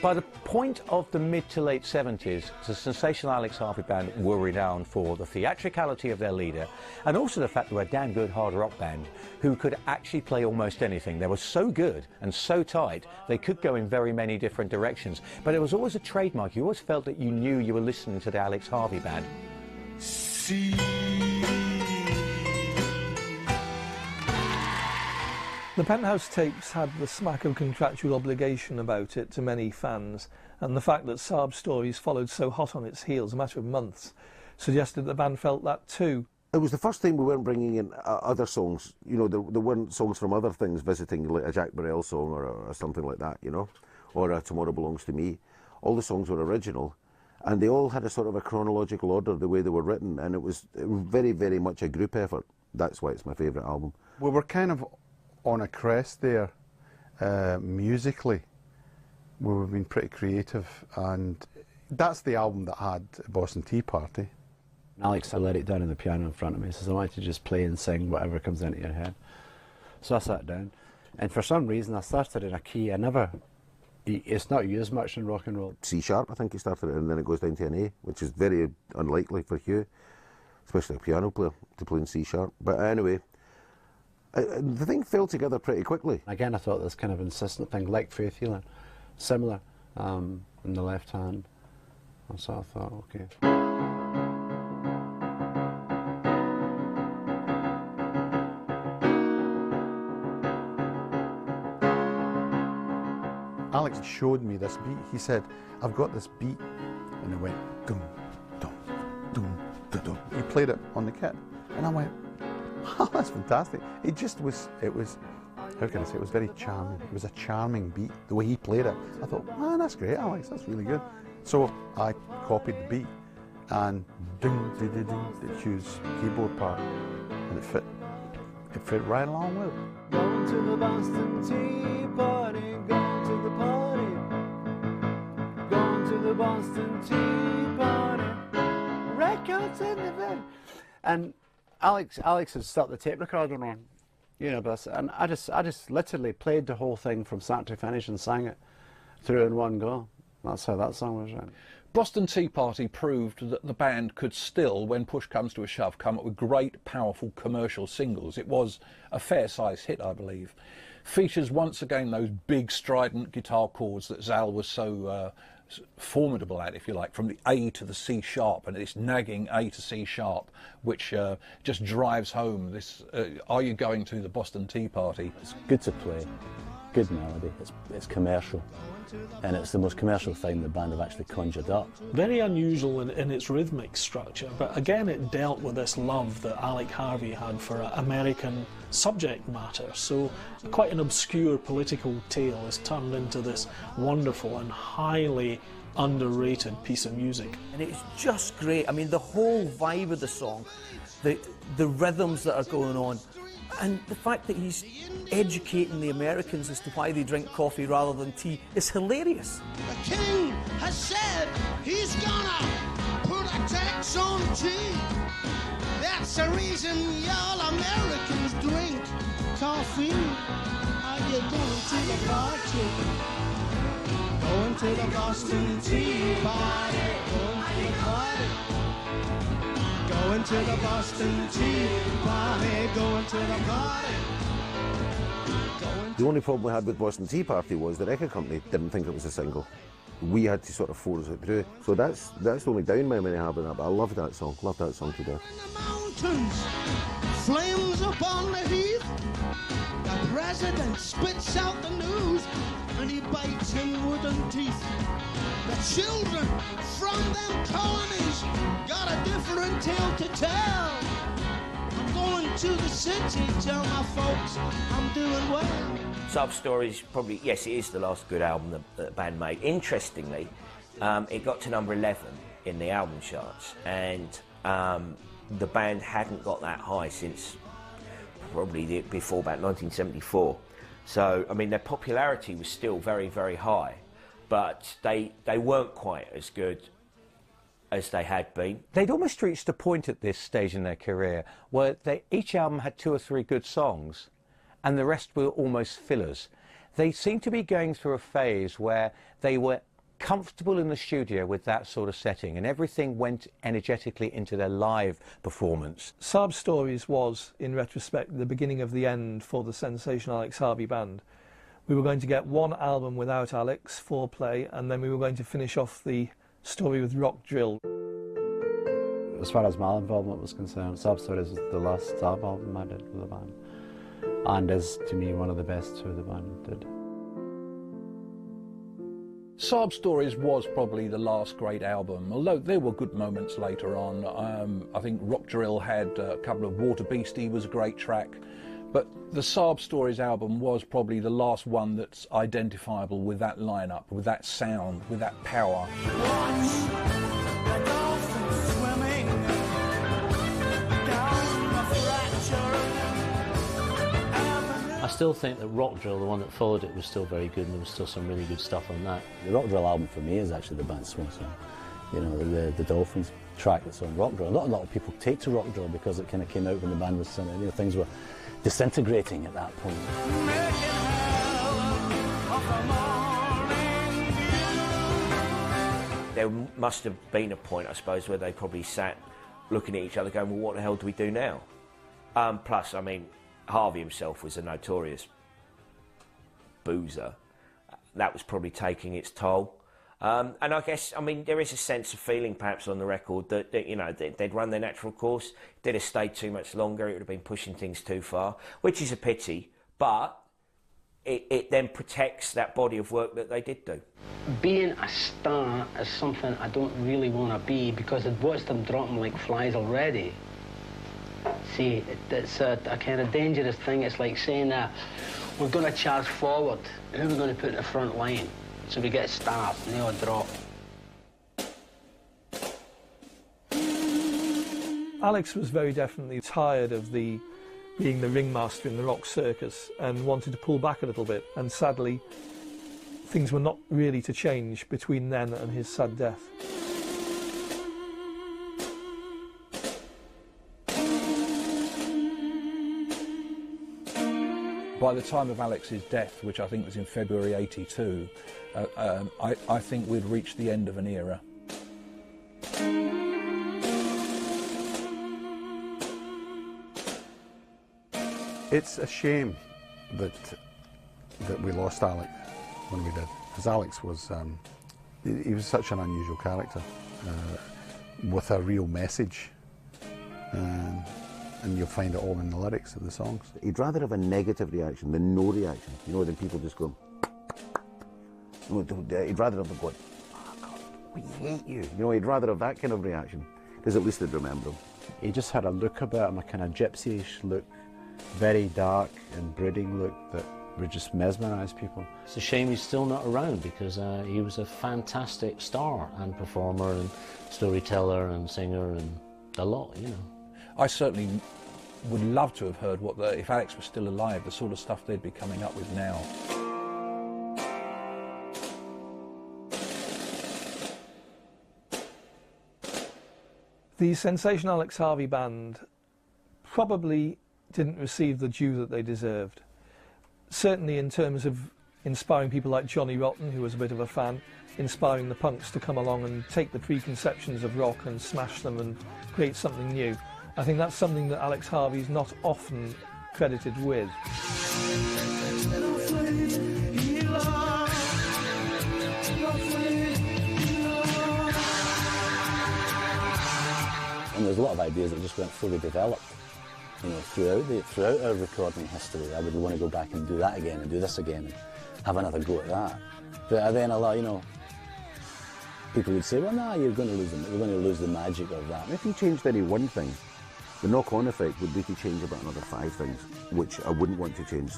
By the point of the mid to late 70s, the Sensational Alex Harvey Band were renowned for the theatricality of their leader, and also the fact they were a damn good hard rock band who could actually play almost anything. They were so good and so tight, they could go in very many different directions. But it was always a trademark. You always felt that you knew you were listening to the Alex Harvey Band. See. The Penthouse tapes had the smack of contractual obligation about it to many fans, and the fact that Saab's Stories followed so hot on its heels, a matter of months, suggested the band felt that too. It was the first time we weren't bringing in other songs. You know, there weren't songs from other things visiting, like a Jack Burrell song or something like that, you know, or a Tomorrow Belongs to Me. All the songs were original, and they all had a sort of a chronological order, the way they were written, and it was very, very much a group effort. That's why it's my favourite album. We were kind of on a crest there, musically. We've been pretty creative, and that's the album that had Boston Tea Party. Alex, I let it down on the piano in front of me. He says, I want you to just play and sing whatever comes into your head. So I sat down, and for some reason I started in a key it's not used much in rock and roll. C sharp, I think he started it, and then it goes down to an A, which is very unlikely for Hugh, especially a piano player, to play in C sharp. But anyway, the thing fell together pretty quickly. Again, I thought this kind of insistent thing, like Faith Healing, similar in the left hand. And so I thought, okay. Alex showed me this beat. He said, I've got this beat. And it went, dum, dum, dum, dum, dum. He played it on the kit. And I went, oh, that's fantastic. It was, how can I say, it was very charming. It was a charming beat, the way he played it. I thought, man, that's great, Alex, that's really good. So I copied the beat and ding, ding, ding, ding, the Hugh's keyboard part. And it fit right along with it. Going to the Boston Tea Party, going to the party, going to the Boston Tea Party, records in the van. And Alex had stuck the tape recorder on, you know, and I just literally played the whole thing from start to finish and sang it through in one go. That's how that song was written. Boston Tea Party proved that the band could still, when push comes to a shove, come up with great, powerful commercial singles. It was a fair-sized hit, I believe. Features once again those big, strident guitar chords that Zal was so formidable at, if you like, from the A to the C sharp, and this nagging A to C sharp, which just drives home this, are you going to the Boston Tea Party? It's good to play, good melody, it's commercial, and it's the most commercial thing the band have actually conjured up. Very unusual in its rhythmic structure, but again it dealt with this love that Alex Harvey had for American subject matter. So quite an obscure political tale is turned into this wonderful and highly underrated piece of music. And it's just great. I mean, the whole vibe of the song, the rhythms that are going on, and the fact that he's educating the Americans as to why they drink coffee rather than tea is hilarious. The king has said he's gonna put a tax on tea. That's the reason y'all Americans drink coffee. Are you going to the party? Going to the Boston Tea Party. Going to the party. Going to the Boston Tea Party. Going to the party. The only problem we had with Boston Tea Party was the record company didn't think it was a single. We had to sort of force it through. So that's the only down memory I have in that, but I love that song to death. Mountains, flames upon the heath. The president spits out the news and he bites in wooden teeth. The children from them colonies got a different tale to tell. I'm going to the city, tell my folks I'm doing well. Sub-Stories, probably, yes, it is the last good album that the band made. Interestingly, it got to number 11 in the album charts, and the band hadn't got that high since probably before about 1974. So, I mean, their popularity was still very, very high, but they weren't quite as good as they had been. They'd almost reached a point at this stage in their career where each album had 2 or 3 good songs and the rest were almost fillers. They seemed to be going through a phase where they were comfortable in the studio with that sort of setting and everything went energetically into their live performance. Sub-Stories was, in retrospect, the beginning of the end for the Sensational Alex Harvey Band. We were going to get one album without Alex, Foreplay, and then we were going to finish off the story with Rock Drill. As far as my involvement was concerned, Sub-Stories was the last album I did with the band, and is, to me, one of the best two the band did. Sub-Stories was probably the last great album, although there were good moments later on. I think Rock Drill had a couple of Water Beastie was a great track, but the Sub-Stories album was probably the last one that's identifiable with that lineup, with that sound, with that power. I still think that Rock Drill, the one that followed it, was still very good, and there was still some really good stuff on that. The Rock Drill album for me is actually the band's swan song. You know, the Dolphins track that's on Rock Drill. Not a lot of people take to Rock Drill because it kind of came out when the band was, you know, things were disintegrating at that point. There must have been a point, I suppose, where they probably sat looking at each other going, well, what the hell do we do now? Plus, I mean, Harvey himself was a notorious boozer. That was probably taking its toll. And I guess, I mean, there is a sense of feeling perhaps on the record that you know, they'd run their natural course. If they'd have stayed too much longer, it would have been pushing things too far, which is a pity, but it then protects that body of work that they did do. Being a star is something I don't really want to be because I've watched them dropping like flies already. See, it's a kind of dangerous thing. It's like saying that we're going to charge forward. Who are we going to put in the front line? So we get starved and they all drop. Alex was very definitely tired of being the ringmaster in the rock circus and wanted to pull back a little bit. And sadly, things were not really to change between then and his sad death. By the time of Alex's death, which I think was in February '82, I think we'd reached the end of an era. It's a shame that we lost Alex when we did, because Alex was he was such an unusual character with a real message. And you'll find it all in the lyrics of the songs. He'd rather have a negative reaction than no reaction, you know, than people just go. He'd rather have them going, oh God, we hate you. You know, he'd rather have that kind of reaction, because at least they'd remember him. He just had a look about him, a kind of gypsy-ish look, very dark and brooding look that would just mesmerise people. It's a shame he's still not around because he was a fantastic star and performer and storyteller and singer and a lot, you know. I certainly would love to have heard if Alex was still alive, the sort of stuff they'd be coming up with now. The Sensational Alex Harvey Band probably didn't receive the due that they deserved. Certainly in terms of inspiring people like Johnny Rotten, who was a bit of a fan, inspiring the punks to come along and take the preconceptions of rock and smash them and create something new. I think that's something that Alex Harvey's not often credited with. And there's a lot of ideas that just weren't fully developed, you know, throughout our recording history. I would want to go back and do that again and do this again and have another go at that. But then a lot, you know, people would say, well, no, you're going to lose the magic of that. If you changed any one thing, The knock-on effect would be to change about another 5 things, which I wouldn't want to change.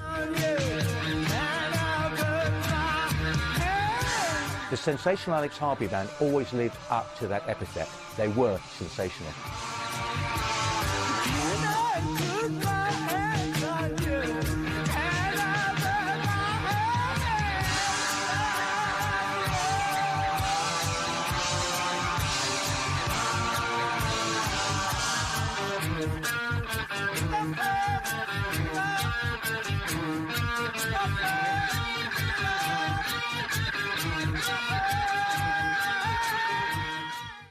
The Sensational Alex Harvey Band always lived up to that epithet. They were sensational.